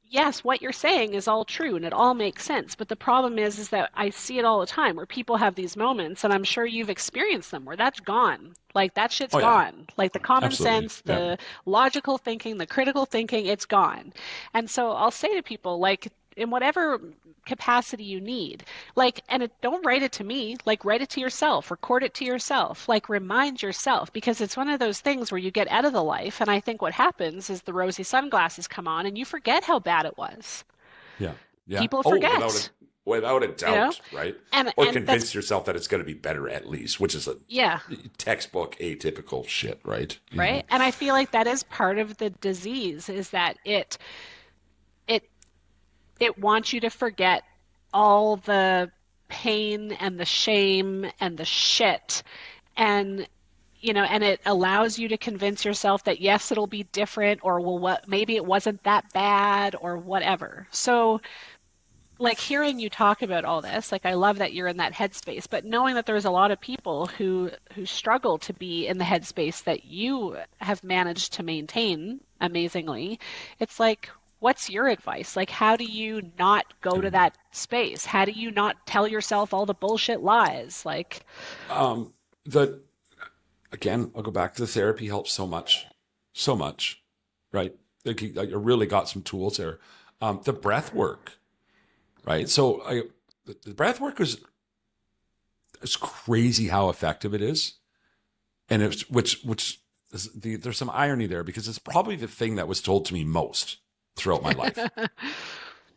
yes, what you're saying is all true and it all makes sense. But the problem is that I see it all the time where people have these moments, and I'm sure you've experienced them where that's gone. Like that shit's Oh yeah, gone. Like the common absolutely. sense, Yeah. the logical thinking, the critical thinking, it's gone. And so I'll say to people, like, in whatever capacity you need, like, and don't write it to me, like, write it to yourself, record it to yourself, like, remind yourself, because it's one of those things where you get out of the life. And I think what happens is the rosy sunglasses come on and you forget how bad it was. Yeah. Yeah. People Oh, forget, without a you know, doubt, right? Or and that's, convince yourself that it's going to be better at least, which is a yeah, textbook atypical shit, right? right. And I feel like that is part of the disease is that it it wants you to forget all the pain and the shame and the shit, and and it allows you to convince yourself that yes, it'll be different, or well, what, maybe it wasn't that bad or whatever. So like hearing you talk about all this, like I love that you're in that headspace, but knowing that there's a lot of people who struggle to be in the headspace that you have managed to maintain, amazingly. It's like, what's your advice? Like, how do you not go to that space? How do you not tell yourself all the bullshit lies? Like, Um, the again, I'll go back to the therapy helps so much, right? Like, I really got some tools there. The breath work, right? The breath work it's crazy how effective it is, and it's there's some irony there because it's probably the thing that was told to me most throughout my life,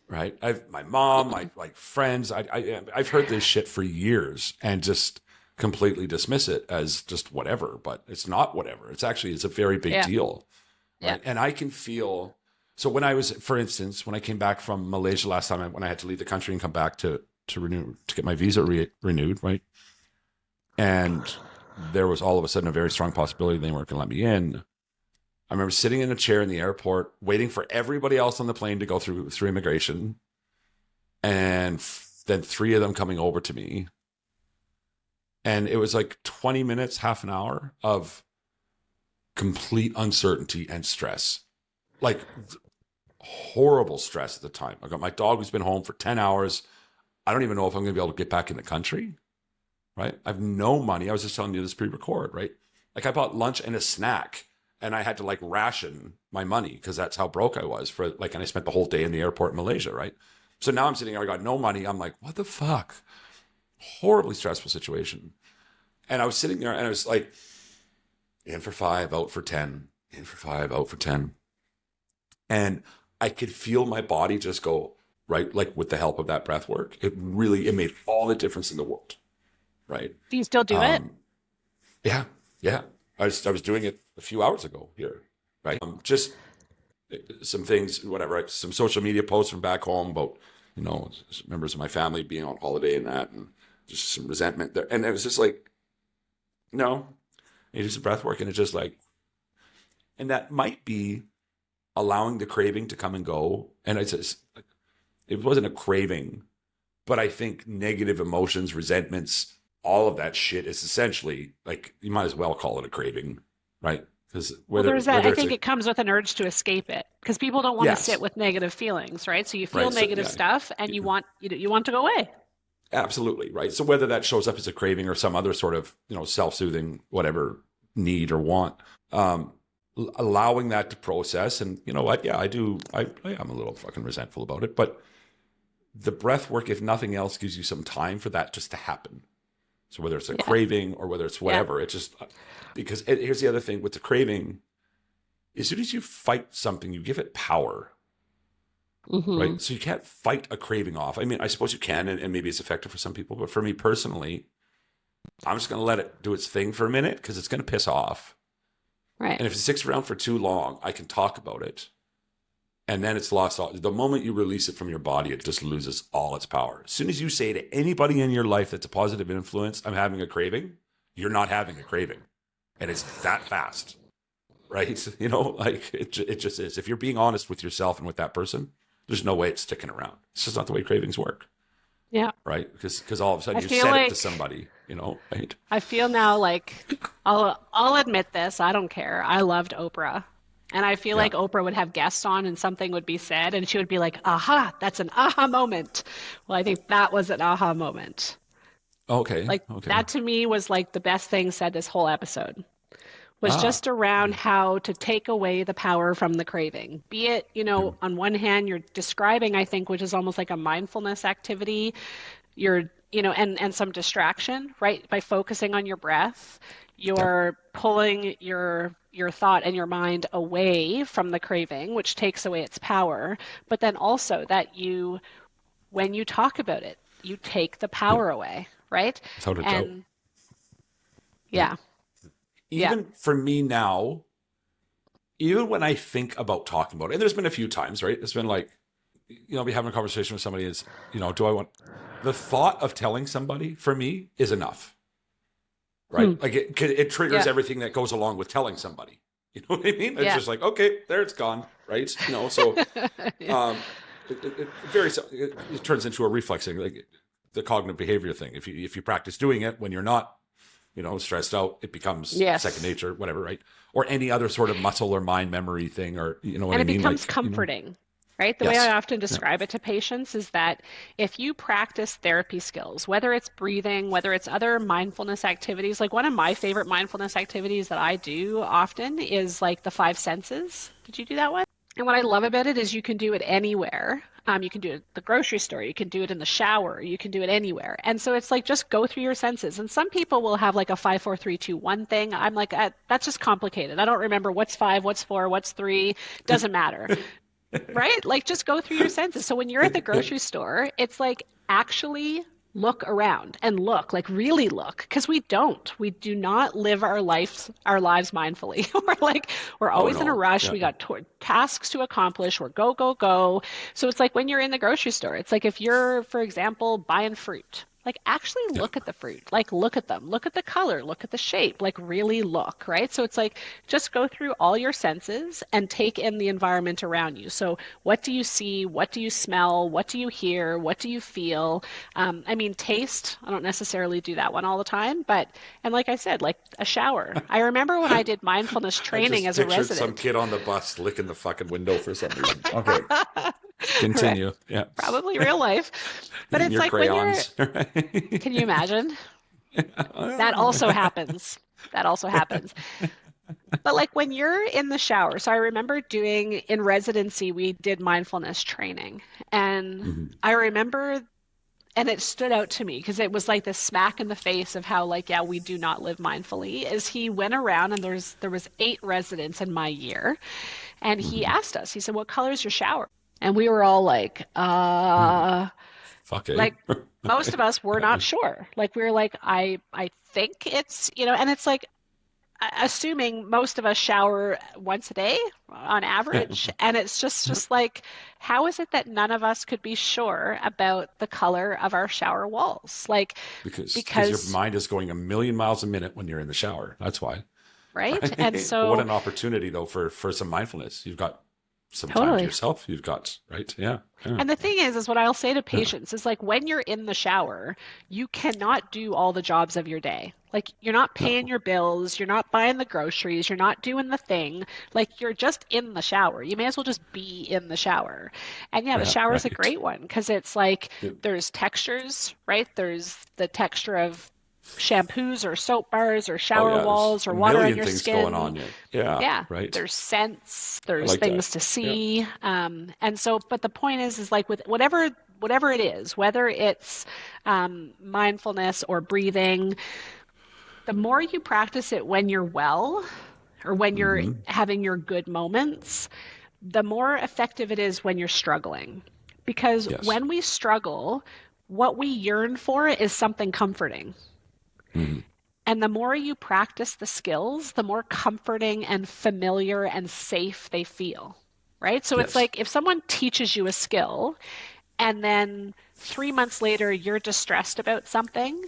right? My mom, my friends, I've heard this shit for years and just completely dismiss it as just whatever, but it's not whatever. It's a very big yeah, deal, yeah. right? And I can feel. So when I was, for instance, when I came back from Malaysia last time, when I had to leave the country and come back to get my visa renewed, right? And there was all of a sudden a very strong possibility they weren't going to let me in. I remember sitting in a chair in the airport, waiting for everybody else on the plane to go through immigration, and then three of them coming over to me, and it was like 20 minutes, half an hour of complete uncertainty and stress, like horrible stress at the time. I got my dog who's been home for 10 hours. I don't even know if I'm going to be able to get back in the country, right? I have no money. I was just telling you this pre-record, right? Like I bought lunch and a snack, and I had to like ration my money because that's how broke I was and I spent the whole day in the airport in Malaysia, right? So now I'm sitting here, I got no money. I'm like, what the fuck? Horribly stressful situation. And I was sitting there and I was like, in for 5, out for 10, in for 5, out for 10. And I could feel my body just go, right? Like with the help of that breath work, it made all the difference in the world, right? Do you still do it? Yeah, yeah. I was doing it a few hours ago here, right? Just some things, whatever, right? Some social media posts from back home about, members of my family being on holiday and that, and just some resentment there. And it was just like, no, you do some breath work, and it's just like, and that might be allowing the craving to come and go. And it wasn't a craving, but I think negative emotions, resentments, all of that shit is essentially like, you might as well call it a craving, right? Because Well, there's that. I think it comes with an urge to escape it because people don't want to sit yes, with negative feelings, right? So you feel right. So negative yeah, stuff and you want to go away. absolutely, right. So whether that shows up as a craving or some other sort of self-soothing whatever need or want, allowing that to process. And you know what? Yeah, I do. I'm a little fucking resentful about it, but the breath work, if nothing else, gives you some time for that just to happen. So whether it's a Yeah. craving or whether it's whatever, it's just because here's the other thing with the craving. As soon as you fight something, you give it power, Hmm. right? So you can't fight a craving off. I mean, I suppose you can, and maybe it's effective for some people, but for me personally, I'm just going to let it do its thing for a minute because it's going to piss off. Right. And if it sticks around for too long, I can talk about it. And then it's lost all. The moment you release it from your body, it just loses all its power. As soon as you say to anybody in your life that's a positive influence, I'm having a craving, you're not having a craving. And it's that fast, right? Like it just is. If you're being honest with yourself and with that person, there's no way it's sticking around. It's just not the way cravings work, Yeah. right? Because all of a sudden I you feel said it to like somebody, right? I feel now like I'll admit this. I don't care. I loved Oprah. And I feel Yeah. like Oprah would have guests on and something would be said and she would be like, aha, that's an aha moment. Well, I think that was an aha moment. Okay. Like Okay. that to me was like the best thing said this whole episode was Ah. just around how to take away the power from the craving. Be it, Yeah. on one hand, you're describing, I think, which is almost like a mindfulness activity. You're, and some distraction, right? By focusing on your breath, Yeah. you're pulling your thought and your mind away from the craving, which takes away its power. But then also that when you talk about it, you take the Yeah. power away, right? Without a doubt. And Right. yeah, yeah, Even for me now, even when I think about talking about it, and there's been a few times, right? It's been like, I'll be having a conversation with somebody is, do I want the thought of telling somebody for me is enough, hmm, right? Like it triggers yeah, everything that goes along with telling somebody. You know what I mean? It's yeah, just like, okay, there it's gone, right? So yeah, um, it turns into a reflex thing, like the cognitive behavior thing. If you practice doing it when you're not stressed out, it becomes Yes. second nature, whatever, right? Or any other sort of muscle or mind memory thing, or you know what And I it mean? becomes Like, comforting, right? The way I yes. often Yeah. describe it to patients is that if you practice therapy skills, whether it's breathing, whether it's other mindfulness activities, like one of my favorite mindfulness activities that I do often is like the five senses. Did you do that one? And what I love about it is you can do it anywhere. You can do it at the grocery store, you can do it in the shower, you can do it anywhere. And so it's like just go through your senses. And some people will have like a 5, 4, 3, 2, 1 thing. I'm like, that's just complicated. I don't remember what's five, what's four, what's three. Doesn't matter. Right? Like just go through your senses. So when you're at the grocery store, it's like actually look around and look, like really look, because we don't. We do not live our lives mindfully. we're Oh always in a no. rush. Yeah. We got tasks to accomplish. We're go, go, go. So it's like when you're in the grocery store, it's like if you're, for example, buying fruit. Like actually Yeah. look at the fruit. Like look at them. Look at the color. Look at the shape. Like really look, right? So it's like just go through all your senses and take in the environment around you. So what do you see? What do you smell? What do you hear? What do you feel? I mean, taste. I don't necessarily do that one all the time, but and like I said, like a shower. I remember when I did mindfulness I training just as a pictured some resident. kid on the bus licking the fucking window for some reason. Okay, Right. continue. Yeah. Probably real life. But Eating it's your like when you're, crayons. Right? can you imagine? That also happens. That also happens. But like when you're in the shower, so I remember doing in residency, we did mindfulness training. And Mhm. I remember, and it stood out to me because it was like this smack in the face of how like, yeah, we do not live mindfully, is he went around and there was 8 residents in my year. And he Mhm. asked us, he said, what color is your shower? And we were all Mhm. Fuck, eh? like most of us were not sure. Like we were like, I think it's, and it's like assuming most of us shower once a day on average, and it's just like how is it that none of us could be sure about the color of our shower walls? Like Because your because mind is going a million miles a minute when you're in the shower. That's why. right? And Right? But what so an opportunity though for some mindfulness. You've got some time to totally. yourself. You've got, right? Yeah. Yeah. And the thing is what I'll say to Yeah. patients is like when you're in the shower, you cannot do all the jobs of your day. Like you're not paying No. your bills, you're not buying the groceries, you're not doing the thing. Like you're just in the shower. You may as well just be in the shower. And yeah, the Yeah. shower is a Right. great one because it's like Yeah. there's textures, right? There's the texture of shampoos or soap bars or Oh shower yeah. There's walls a or water on million your things going skin. on. Yeah. Yeah. Yeah, Right. there's scents, I there's like that. things to Yeah. see, and so. But the point is like with whatever it is, whether it's mindfulness or breathing, the more you practice it when you're well or when you're Hmm. having your good moments, the more effective it is when you're struggling. Because Yes. when we struggle, what we yearn for is something comforting. Hmm. And the more you practice the skills, the more comforting and familiar and safe they feel, right? So it's Yes. like if someone teaches you a skill and then 3 months later you're distressed about something,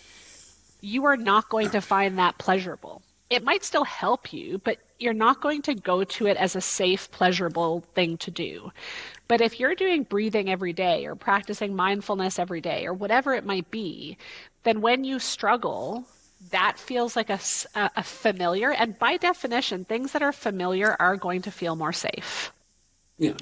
you are not going to find that pleasurable. It might still help you, but you're not going to go to it as a safe, pleasurable thing to do. But if you're doing breathing every day or practicing mindfulness every day or whatever it might be, then when you struggle, that feels like a familiar, and by definition, things that are familiar are going to feel more safe. Yes.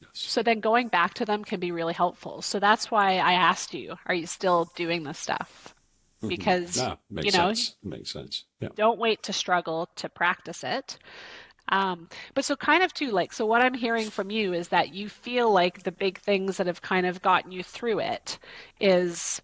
Yes. So then going back to them can be really helpful. So that's why I asked you, are you still doing this stuff? Hmm. Because, No, you makes know, sense. Makes sense. Yeah. don't wait to struggle to practice it. But so kind of too, like, so what I'm hearing from you is that you feel like the big things that have kind of gotten you through it is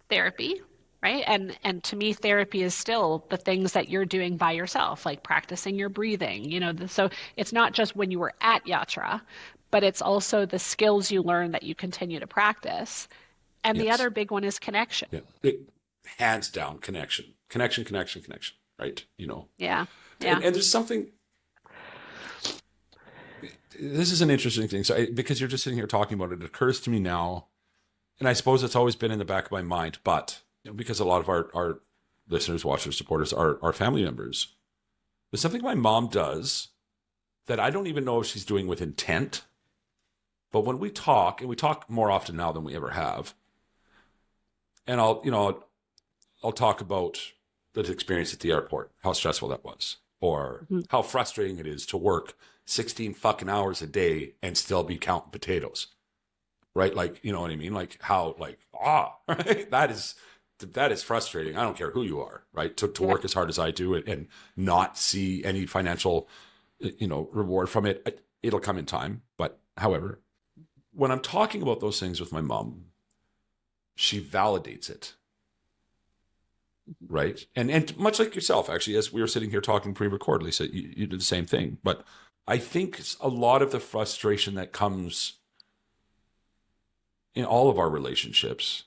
therapy, right? And to me, therapy is still the things that you're doing by yourself, like practicing your breathing, so it's not just when you were at Yatra, but it's also the skills you learn that you continue to practice. And the Yes. other big one is connection. Yeah. Hands down connection. Connection, connection, connection. Right. Yeah. Yeah. And there's something, this is an interesting thing. So because you're just sitting here talking about it, it occurs to me now, and I suppose it's always been in the back of my mind, but because a lot of our listeners, watchers, supporters are family members, there's something my mom does that I don't even know if she's doing with intent. But when we talk, and we talk more often now than we ever have, and I'll talk about that experience at the airport, how stressful that was, or Mhm. how frustrating it is to work 16 fucking hours a day and still be counting potatoes, right? Like, you know what I mean? Like how, like, right? That is frustrating. I don't care who you are, right? To Yeah. work as hard as I do and not see any financial, reward from it. It'll come in time. But however, when I'm talking about those things with my mom, she validates it, right? And much like yourself, actually, as we were sitting here talking pre-record, Lisa, you did the same thing. But I think a lot of the frustration that comes in all of our relationships,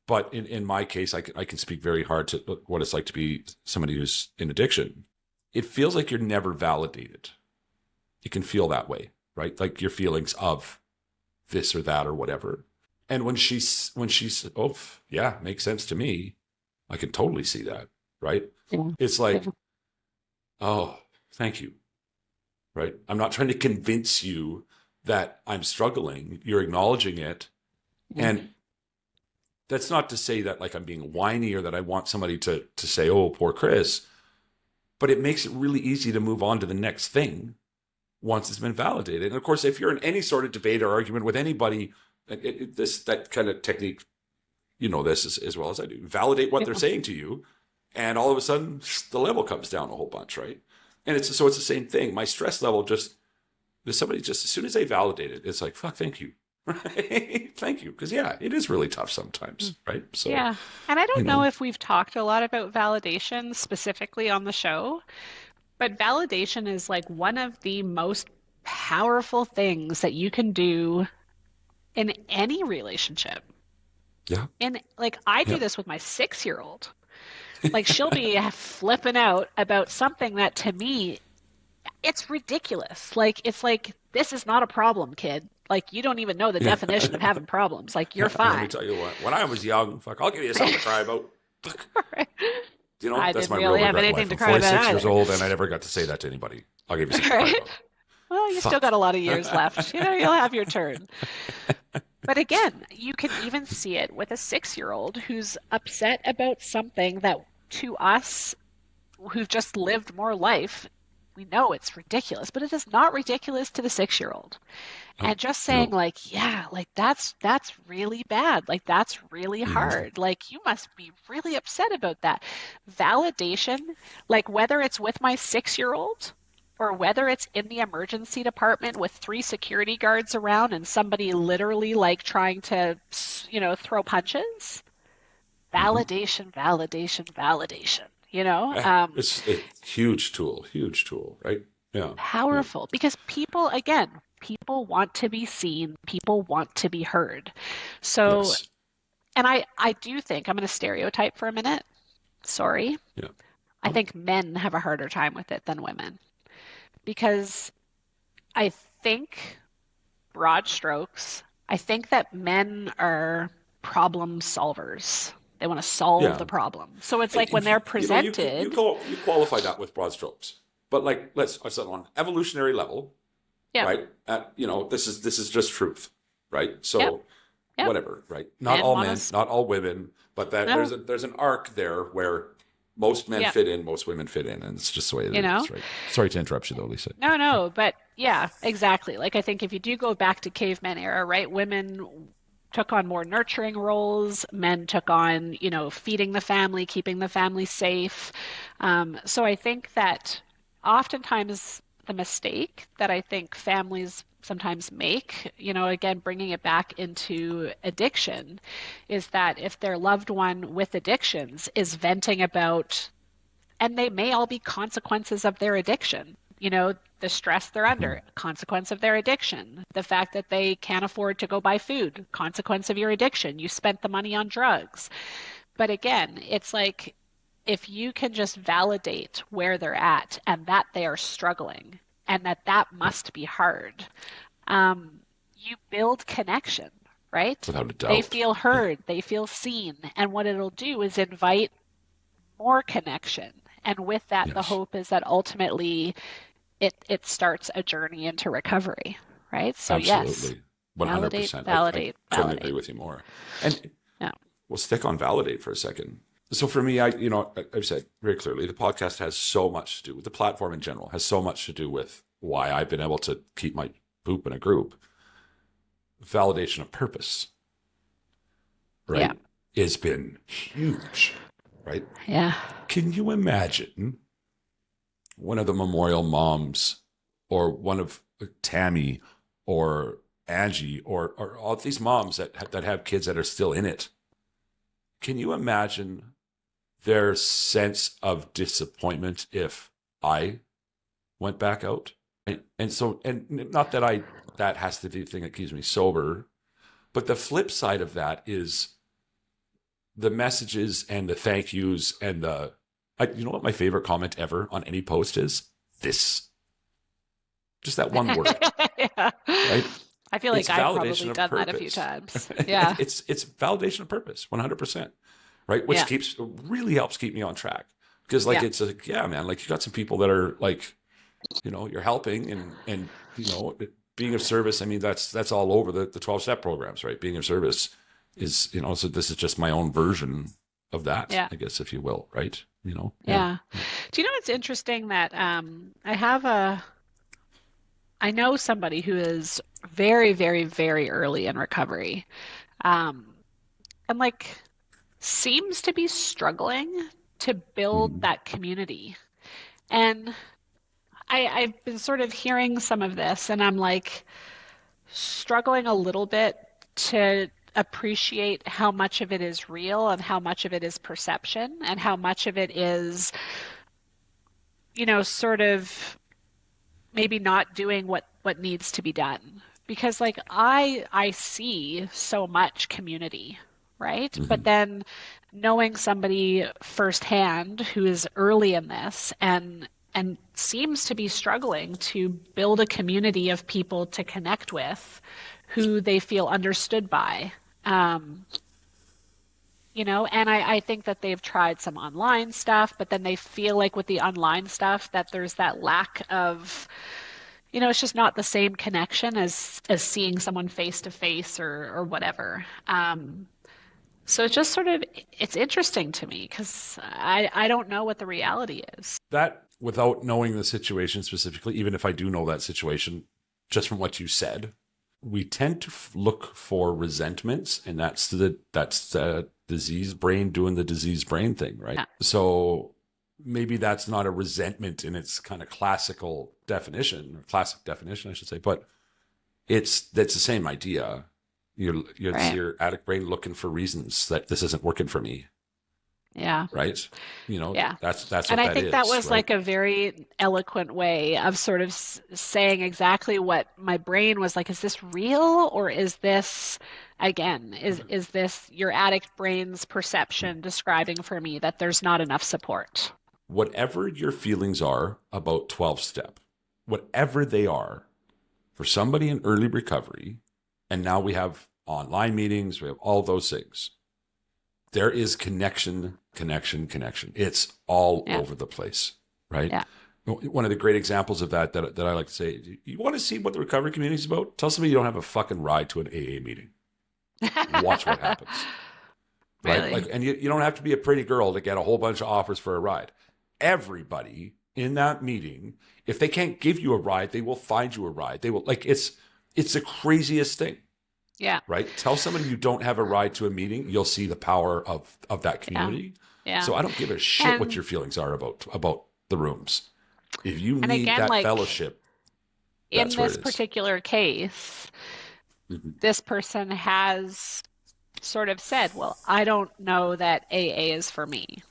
but in my case, I can speak very hard to what it's like to be somebody who's in addiction. It feels like you're never validated. You can feel that way, right? Like your feelings of this or that or whatever. And when she's oh yeah, makes sense to me. I can totally see that, right? Yeah. It's Yeah. like, oh, thank you, right? I'm not trying to convince you that I'm struggling. You're acknowledging it. Yeah. And that's not to say that like I'm being whiny or that I want somebody to say, oh, poor Chris, but it makes it really easy to move on to the next thing once it's been validated. And of course, if you're in any sort of debate or argument with anybody, that kind of technique, you know this as well as I do. Validate what they're saying to you, and all of a sudden the level comes down a whole bunch, right? And it's the same thing. My stress level just there's somebody just as soon as they validate it, it's like fuck, thank you, right? Thank you, because yeah, it is really tough sometimes, right? So Yeah. And I you don't know know, if we've talked a lot about validation specifically on the show, but validation is like one of the most powerful things that you can do in any relationship. yeah, And like I do yeah, this with my 6-year-old. Like she'll be flipping out about something that to me, it's ridiculous. Like it's like this is not a problem, kid. Like you don't even know the yeah. definition of having problems. Like you're Let me fine. tell you what. When I was young, fuck, I'll give you something to cry about. Fuck. I That's didn't my real really have regret in anything life. to I'm cry about 46 years either. old, and I never got to say that to anybody. I'll give you something to cry Right? about. Well, you still Fuck. got a lot of years left. You know, you'll have your turn. But again, you can even see it with a 6-year-old who's upset about something that to us who've just lived more life, we know it's ridiculous, but it is not ridiculous to the 6-year-old. No, And just saying no. like, yeah, like that's really bad. Like that's really Mhm. hard. Like you must be really upset about that. Validation, like whether it's with my 6-year-old or whether it's in the emergency department with 3 security guards around and somebody literally like trying to, throw punches. Mhm. Validation, validation, validation, you know? Yeah, it's a huge tool, right? Yeah, yeah, Powerful because people, again, people want to be seen, people want to be heard. So, yes, and I do think I'm going to stereotype for a minute. Sorry. yeah. I Oh, think men have a harder time with it than women because I think, broad strokes, I think that men are problem solvers. They want to solve yeah. the problem. So it's like when You, they're you know, presented, you qualify that with broad strokes, but like let's say on evolutionary level, yep, right? This is just truth, right? yep, So yep, whatever, right? Not men all want men, us, not all women, but that no, there's an arc there where most men yep, fit in, most women fit in, and it's just the way it you know? is, right? Sorry to interrupt you though, Lisa. No, no, but yeah, exactly. Like I think if you do go back to caveman era, right, women took on more nurturing roles, men took on, feeding the family, keeping the family safe. So I think that oftentimes the mistake that I think families sometimes make, again, bringing it back into addiction, is that if their loved one with addictions is venting about and they may all be consequences of their addiction. The stress they're Mhm. under, consequence of their addiction. The fact that they can't afford to go buy food, consequence of your addiction. You spent the money on drugs. But again, it's like if you can just validate where they're at and that they are struggling and that Yeah, must be hard, um, you build connection, right? without a They doubt. feel Yeah. heard, they feel seen. And what it'll do is invite more connection. And with that, the Yes. hope is that ultimately it starts a journey into recovery, right? So yes, Absolutely. validate, 100%. I validate, couldn't agree validate. with you more. And No. we'll stick on validate for a second. So for me, I've said very clearly, the podcast has so much to do with the platform in general, has so much to do with why I've been able to keep my poop in a group. Validation of purpose, Yeah. right, has been huge, right? Yeah. Can you imagine one of the Memorial moms or one of Tammy or Angie or all these moms that have kids that are still in it? Can you imagine their sense of disappointment if I went back out? And not that has to be the thing that keeps me sober, but the flip side of that is the messages and the thank yous and you know what my favorite comment ever on any post is? This. Just that one word, Yeah. right? I feel It's like I've validation probably of done that a few purpose. times. Yeah. It's validation of purpose, 100%, right? Which Yeah. really helps keep me on track. Because like Yeah. it's like, yeah, man, like you got some people that are like, you're helping and being of service. I mean, that's all over the 12-step programs, right? Being of service is, so this is just my own version of that, Yeah. I guess, if you will, right? Yeah. Yeah. Do you know what's interesting that I know somebody who is very, very, very early in recovery, um, and like seems to be struggling to build Mhm. that community. And I've been sort of hearing some of this, and I'm like struggling a little bit to appreciate how much of it is real and how much of it is perception and how much of it is, sort of maybe not doing what needs to be done. Because like I see so much community, right? But Mhm. then knowing somebody firsthand who is early in this and seems to be struggling to build a community of people to connect with who they feel understood by. Um, and I think that they've tried some online stuff, but then they feel like with the online stuff that there's that lack of, it's just not the same connection as seeing someone face to face or whatever. So it's just sort of it's interesting to me because I don't know what the reality is. That, without knowing the situation specifically, even if I do know that situation, just from what you said, we tend to look for resentments, and that's the disease brain doing the disease brain thing, right? Yeah. So maybe that's not a resentment in its kind of classical definition, or classic definition, I should say, but that's the same idea. It's Right. your addict brain looking for reasons that this isn't working for me, Yeah. right? Yeah. That's And what I that think that is, was right? like a very eloquent way of sort of saying exactly what my brain was like. Is this real or is this, again, is this your addict brain's perception describing for me that there's not enough support? Whatever your feelings are about 12 step, whatever they are, for somebody in early recovery, and now we have online meetings, we have all those things. There is connection, connection, connection. It's all Yeah. over the place, right? Yeah. One of the great examples of that I like to say, you want to see what the recovery community is about? Tell somebody you don't have a fucking ride to an AA meeting. Watch what happens, right? Really? Like, and you don't have to be a pretty girl to get a whole bunch of offers for a ride. Everybody in that meeting, if they can't give you a ride, they will find you a ride. They will, like, it's the craziest thing, Yeah. right? Tell somebody you don't have a ride to a meeting, you'll see the power of that Yeah. community. Yeah. So I don't give a shit what And your feelings are about the rooms. If you and need again, that like fellowship, in that's where this it is. particular case, Mhm. this person has sort of said, well, I don't know that AA is for me.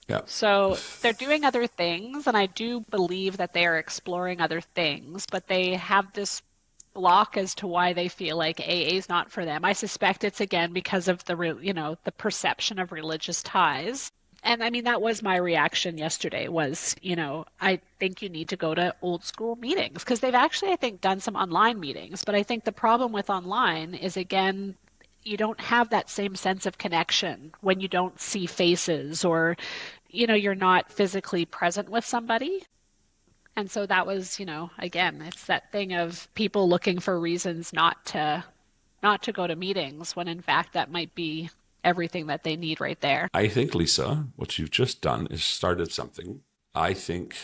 Yeah. So they're doing other things, and I do believe that they are exploring other things, but they have this block as to why they feel like AA is not for them. I suspect it's again because of the perception of religious ties. And I mean, that was my reaction yesterday was, I think you need to go to old school meetings because they've actually, I think, done some online meetings. But I think the problem with online is, again, you don't have that same sense of connection when you don't see faces or, you're not physically present with somebody. And so that was, again, it's that thing of people looking for reasons not to go to meetings when in fact that might be everything that they need right there. I think, Lisa, what you've just done is started something. I think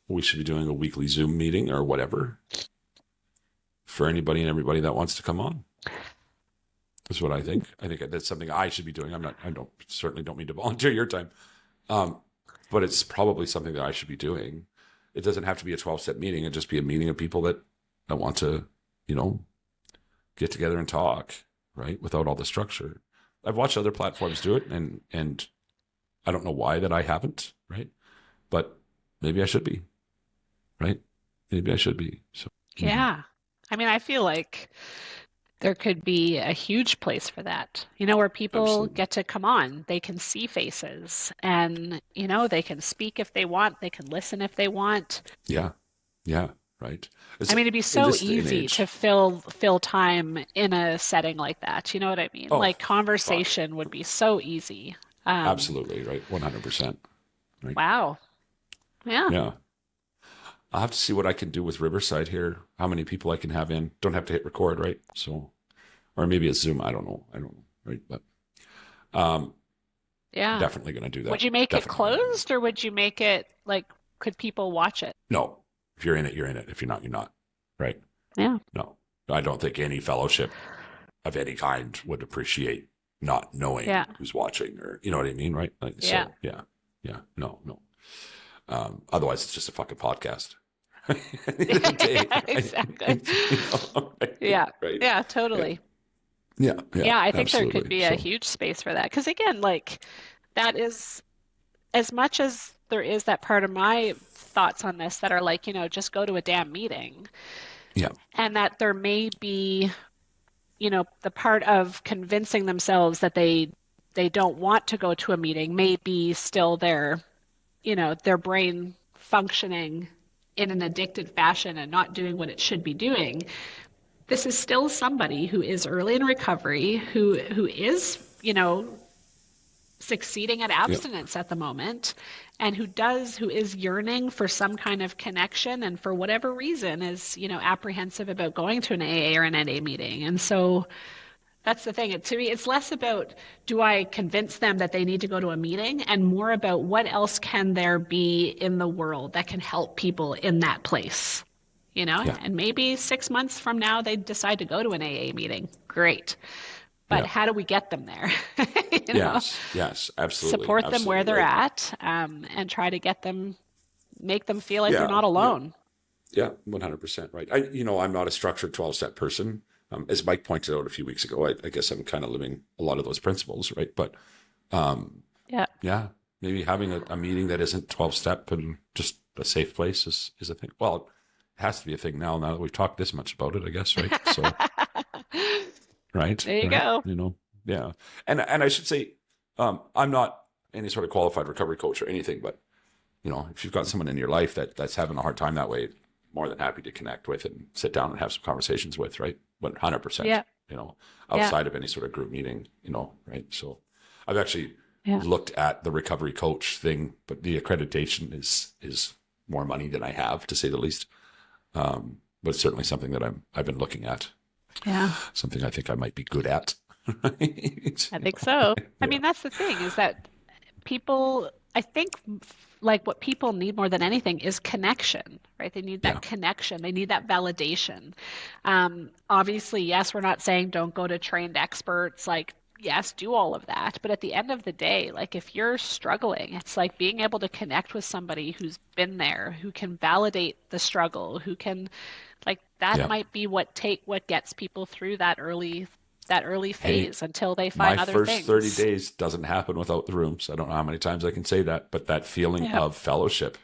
we should be doing a weekly Zoom meeting or whatever for anybody and everybody that wants to come on. That's what I think. I think that's something I should be doing. Certainly don't mean to volunteer your time. But it's probably something that I should be doing. It doesn't have to be a 12-step meeting. It'd just be a meeting of people that want to, get together and talk, right? Without all the structure. I've watched other platforms do it, and I don't know why that I haven't, right? But maybe I should be, right? Maybe I should be. So Yeah. I mean, I feel like there could be a huge place for that, where people absolutely. get to come on. They can see faces and, they can speak if they want. They can listen if they want. Yeah. Yeah. Right. I It's, mean, it'd be in so this day and easy to age. fill time in a setting like that. You know what I mean? Oh, Like fuck. conversation would be so easy. Absolutely. Right. 100%. Right. Wow. Yeah. Yeah. I'll have to see what I can do with Riverside here. How many people I can have in. Don't have to hit record, right? So, or maybe a Zoom. I don't know. Right. But um, Yeah. definitely going to do Would that. you make it Definitely going to do that. closed or would you make it like, could people watch it? No. If you're in it, you're in it. If you're not, you're not. Right. Yeah. No. I don't think any fellowship of any kind would appreciate not knowing Yeah. who's watching, or you know what I mean, right? Like, Yeah. so yeah, yeah, no. Otherwise, it's just a fucking podcast. At the end of the day, Yeah, exactly. right? Yeah. Right? Yeah, Yeah, totally. yeah, Yeah, I think there could absolutely. be a So huge space for that. Because again, like that is as much as there is that part of my thoughts on this that are like, just go to a damn meeting, yeah, and that there may be, the part of convincing themselves that they don't want to go to a meeting may be still their brain functioning in an addicted fashion and not doing what it should be doing. This is still somebody who is early in recovery, who is, succeeding at yeah, abstinence at the moment, and who is yearning for some kind of connection, and for whatever reason is, apprehensive about going to an AA or an NA meeting. And so that's the thing. To me, it's less about do I convince them that they need to go to a meeting, and more about what else can there be in the world that can help people in that place. yeah, And maybe 6 months from now they decide to go to an AA meeting. Great. But yeah. how do we get them there? you know, Yes, absolutely, Support them where absolutely, they're right. at, and try to make them feel like they're Yeah, not yeah. alone. Yeah, 100% right. I'm not a structured 12-step person. As Mike pointed out a few weeks ago, I guess I'm kind of living a lot of those principles, right? But Yeah. yeah, maybe having a meeting that isn't 12-step and just a safe place is a thing. Well, it has to be a thing now that we've talked this much about it, I guess, right? So, right, There you right, go. yeah. And I should say, I'm not any sort of qualified recovery coach or anything, but if you've got someone in your life that's having a hard time that way, more than happy to connect with and sit down and have some conversations with, right? 100%, Yeah. Yeah. outside of any sort of group meeting, right? So I've actually Yeah. looked at the recovery coach thing, but the accreditation is more money than I have, to say the least. But it's certainly something that I've been looking at, Yeah. something I think I might be good at. Right? I think so. I Yeah. mean, that's the thing is that people, I think, like what people need more than anything is connection, right? They need Yeah. that connection. They need that validation. Obviously, yes, we're not saying don't go to trained experts. Like, yes, do all of that. But at the end of the day, like if you're struggling, it's like being able to connect with somebody who's been there, who can validate the struggle, who can, like, that Yeah. might be what gets people through that early Hey, phase until they my find other first 30 things. days doesn't happen without the rooms. I don't know how many times I can say that, but that feeling Yeah. of fellowship,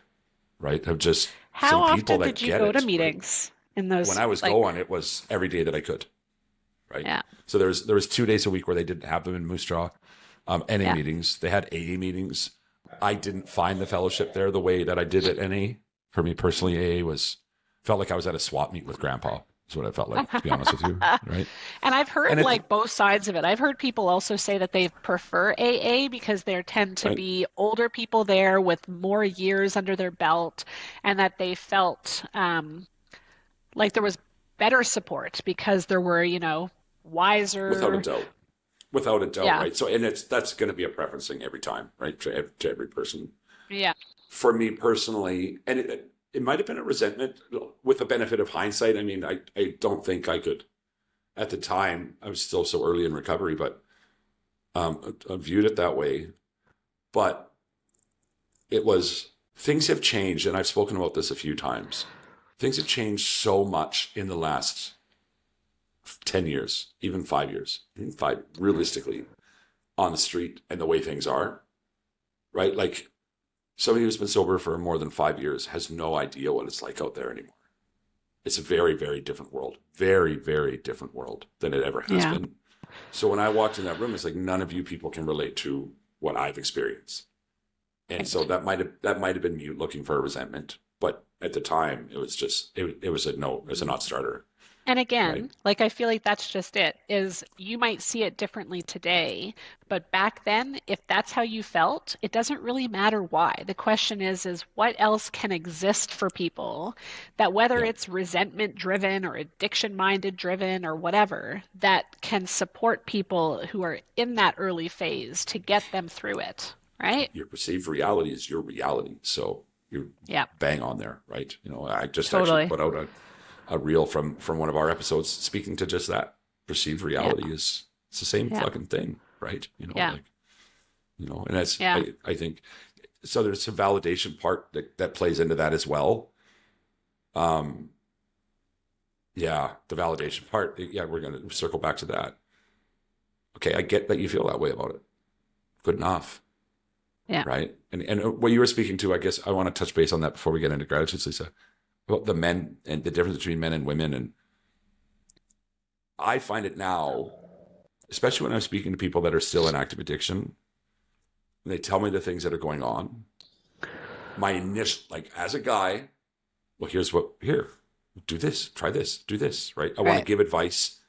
right? Of just How some people often that did you get go to it, right? meetings in When those, I was like, going, it was every day that I could, right? yeah, So there was 2 days a week where they didn't have them in Moose Jaw, NA yeah, meetings. They had AA meetings. I didn't find the fellowship there the way that I did at NA. For me personally, AA felt like I was at a swap meet with Grandpa. Is what it felt like, to be honest with you, right? And I've And heard it's like both sides of it. I've heard people also say that they prefer AA because there tend to right, be older people there with more years under their belt, and that they felt like there was better support because there were, without a wiser, doubt. without a doubt, Yeah. right? So, and that's going to be a preference thing every time, right? To every person. Yeah. For me personally, and it might have been a resentment with the benefit of hindsight. I mean, I don't think I could at the time. I was still so early in recovery, but I viewed it that way. But it was things have changed, and I've spoken about this a few times. Things have changed so much in the last 10 years, even 5 years, even five, realistically, on the street and the way things are, right? Like somebody who's been sober for more than 5 years has no idea what it's like out there anymore. It's a very, very different world, very, very different world than it ever has Yeah. been. So when I walked in that room, it's like none of you people can relate to what I've experienced. And so that might have been mute looking for a resentment, but at the time it was just it was a no, it was a not starter, And right? again, like I feel like that's just it, is you might see it differently today, but back then, if that's how you felt, it doesn't really matter why. The question is what else can exist for people that whether Yeah, it's resentment driven or addiction minded driven or whatever, that can support people who are in that early phase to get them through it, right? your perceived reality is your reality, so you're Yeah, bang on there, right? I just actually totally. put out a reel from one of our episodes speaking to just that. Perceived Yeah, reality is it's the same yeah, fucking thing, right? yeah, Like and that's yeah, I think so. There's a validation part that plays into that as well. Um, yeah, the validation part. Yeah, we're gonna circle back to that. Okay, I get that you feel that way about it. Good enough, yeah, right? And what you were speaking to, I guess I want to touch base on that before we get into gratitude, Lisa. About the men and the difference between men and women, and I find it now, especially when I'm speaking to people that are still in active addiction, and they tell me the things that are going on. My initial, like as a guy, well, here, do this, try this, do this, right? I want to right. give advice.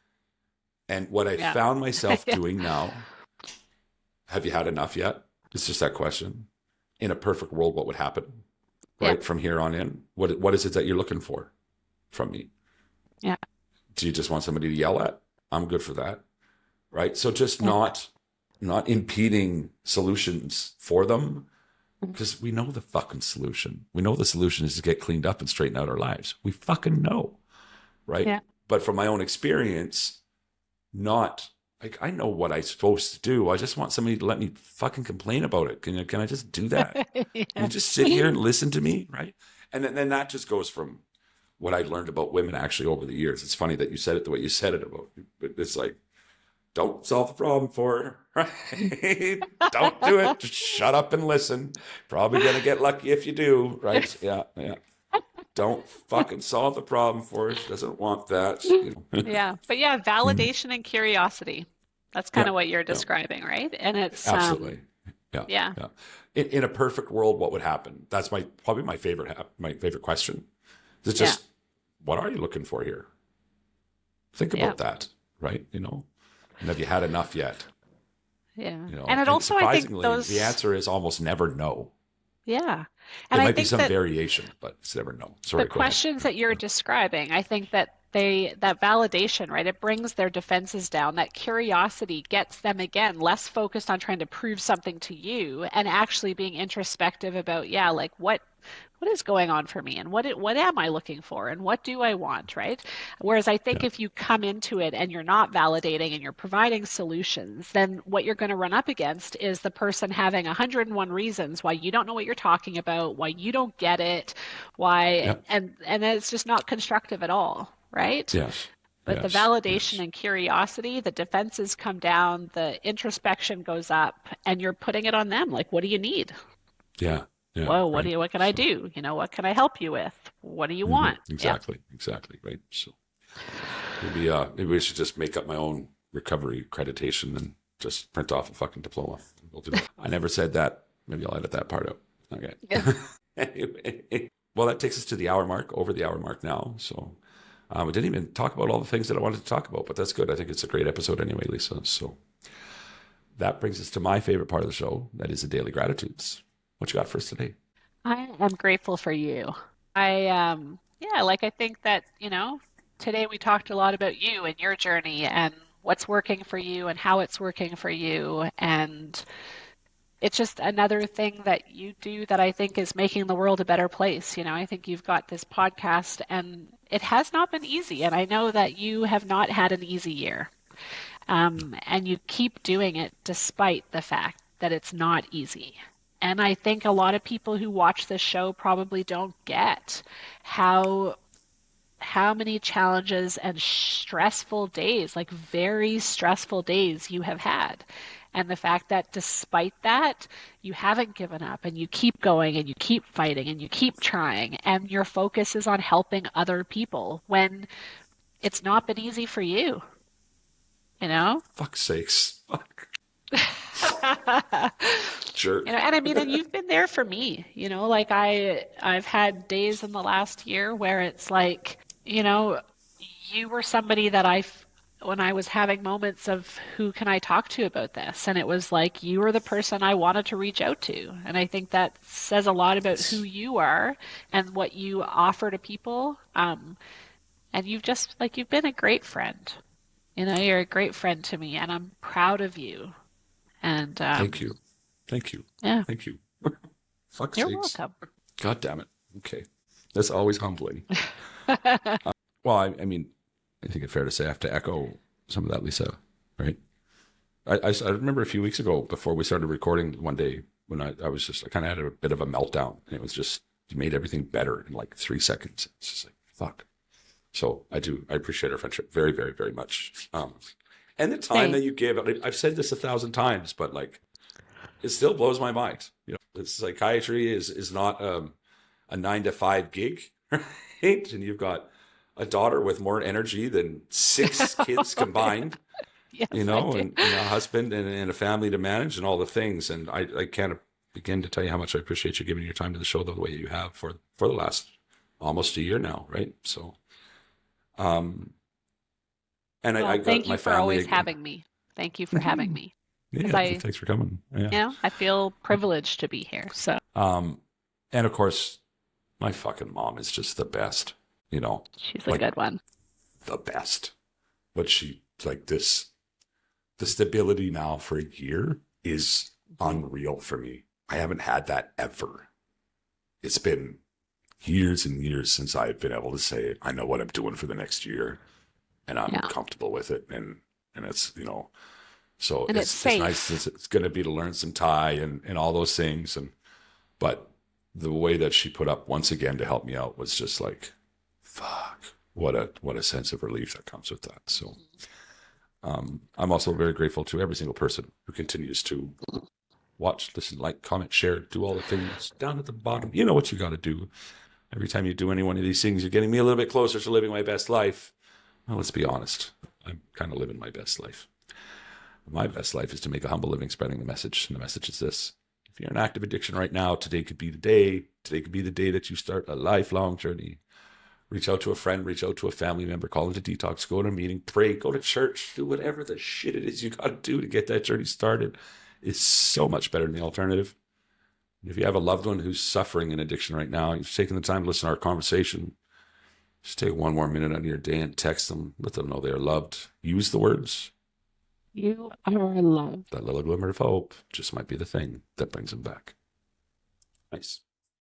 And what I Yeah. found myself doing now, have you had enough yet? It's just that question. In a perfect world, what would happen, Yeah. right? From here on in, what is it that you're looking for from me? Yeah. Do you just want somebody to yell at? I'm good for that, right? So just Yeah. not impeding solutions for them, Mhm. because we know the fucking solution. We know the solution is to get cleaned up and straighten out our lives. We fucking know, right? Yeah. But from my own experience, not like I know what I'm supposed to do. I just want somebody to let me fucking complain about it. Can I just do that? Can you Yeah. just sit here and listen to me, right? And then that just goes from what I learned about women actually over the years. It's funny that you said it the way you said it about, but it's like, don't solve the problem for her, right? Don't do it. Just shut up and listen. Probably gonna get lucky if you do, right? Yeah, yeah. Don't fucking solve the problem for her. She doesn't want that. Yeah. But yeah, validation and curiosity. That's kind Yeah, of what you're yeah, describing, right? And it's absolutely. Yeah, yeah. yeah. In a perfect world, what would happen? That's probably my favorite question. It's Yeah. just, what are you looking for here? Think Yeah. about that, right? And have you had enough yet? Yeah. And it And also, I think surprisingly, the those, answer is almost never no. yeah. And It I might be think some that variation, but it's never no. the Sorry, go ahead. questions that you're describing, I think that that validation, right? It brings their defenses down. That curiosity gets them again less focused on trying to prove something to you and actually being introspective about, yeah, like what is going on for me and what am I looking for and what do I want, right? Whereas I think Yeah, if you come into it and you're not validating and you're providing solutions, then what you're going to run up against is the person having 101 reasons why you don't know what you're talking about, why you don't get it, why yeah, and it's just not constructive at all, right? yes, But the yes, validation yes. and curiosity, the defenses come down, the introspection goes up, and you're putting it on them. Like, what do you need? Yeah, yeah, Whoa, right. what can I So, do? What can I help you with? What do you want? Yeah. exactly, right. So maybe we should just make up my own recovery accreditation and just print off a fucking diploma. We'll do that. I never said that. Maybe I'll edit that part out. Okay. Yeah. Anyway, well, that takes us to the hour mark, over the hour mark now. So we didn't even talk about all the things that I wanted to talk about, but that's good. I think it's a great episode anyway, Lisa. So that brings us to my favorite part of the show. That is the daily gratitudes. What you got for us today? I am grateful for you. I think that, today we talked a lot about you and your journey and what's working for you and how it's working for you. And it's just another thing that you do that I think is making the world a better place. I think you've got this podcast and it has not been easy. And I know that you have not had an easy year. And you keep doing it despite the fact that it's not easy. And I think a lot of people who watch this show probably don't get how many challenges and stressful days, like very stressful days you have had. And the fact that despite that, you haven't given up and you keep going and you keep fighting and you keep trying and your focus is on helping other people when it's not been easy for you, you know? Fuck's sakes. Fuck. Sure. And I mean, and you've been there for me, like I've had days in the last year where it's like, you were somebody that when I was having moments of who can I talk to about this, and it was like you were the person I wanted to reach out to. And I think that says a lot about who you are and what you offer to people. And you've been a great friend. You're a great friend to me, and I'm proud of you. And Thank you. Thank you. Yeah. Thank you. Fuck's You're sakes. welcome. God damn it. Okay. That's always humbling. Well, I mean, I think it's fair to say I have to echo some of that, Lisa, right? I remember a few weeks ago before we started recording one day when I kind of had a bit of a meltdown, and it was just, you made everything better in like 3 seconds. It's just like, fuck. So I appreciate our friendship very, very, very much. And the time that you give, I've said this 1,000 times, but like, it still blows my mind. Psychiatry is not a 9-to-5 gig, right? And you've got a daughter with more energy than 6 kids combined, Yes, and a husband and a family to manage and all the things. And I can't begin to tell you how much I appreciate you giving your time to the show the way you have for the last almost a year now, right? So, and I got thank my you for family always again. having me. Thank you for having me. Yeah, thanks for coming. Yeah. I feel privileged to be here. So, and of course, my fucking mom is just the best. she's a good one. The best. But the stability now for a year is unreal for me. I haven't had that ever. It's been years and years since I've been able to say, I know what I'm doing for the next year and I'm comfortable with it. And it's, so and it's safe. Nice. It's going to be to learn some Thai and all those things. But the way that she put up once again to help me out was just like, fuck, what a sense of relief that comes with that. So I'm also very grateful to every single person who continues to watch, listen, like, comment, share, do all the things down at the bottom. You know what you got to do. Every time you do any one of these things, you're getting me a little bit closer to living my best life. Well, let's be honest. I'm kind of living my best life. My best life is to make a humble living, spreading the message. And the message is this. If you're in active addiction right now, today could be the day. Today could be the day that you start a lifelong journey. Reach out to a friend, reach out to a family member, call into detox, go to a meeting, pray, go to church, do whatever the shit it is you got to do to get that journey started. It's so much better than the alternative. If you have a loved one who's suffering in addiction right now, you've taken the time to listen to our conversation, just take one more minute out of your day and text them. Let them know they are loved. Use the words. You are loved. That little glimmer of hope just might be the thing that brings them back. Nice.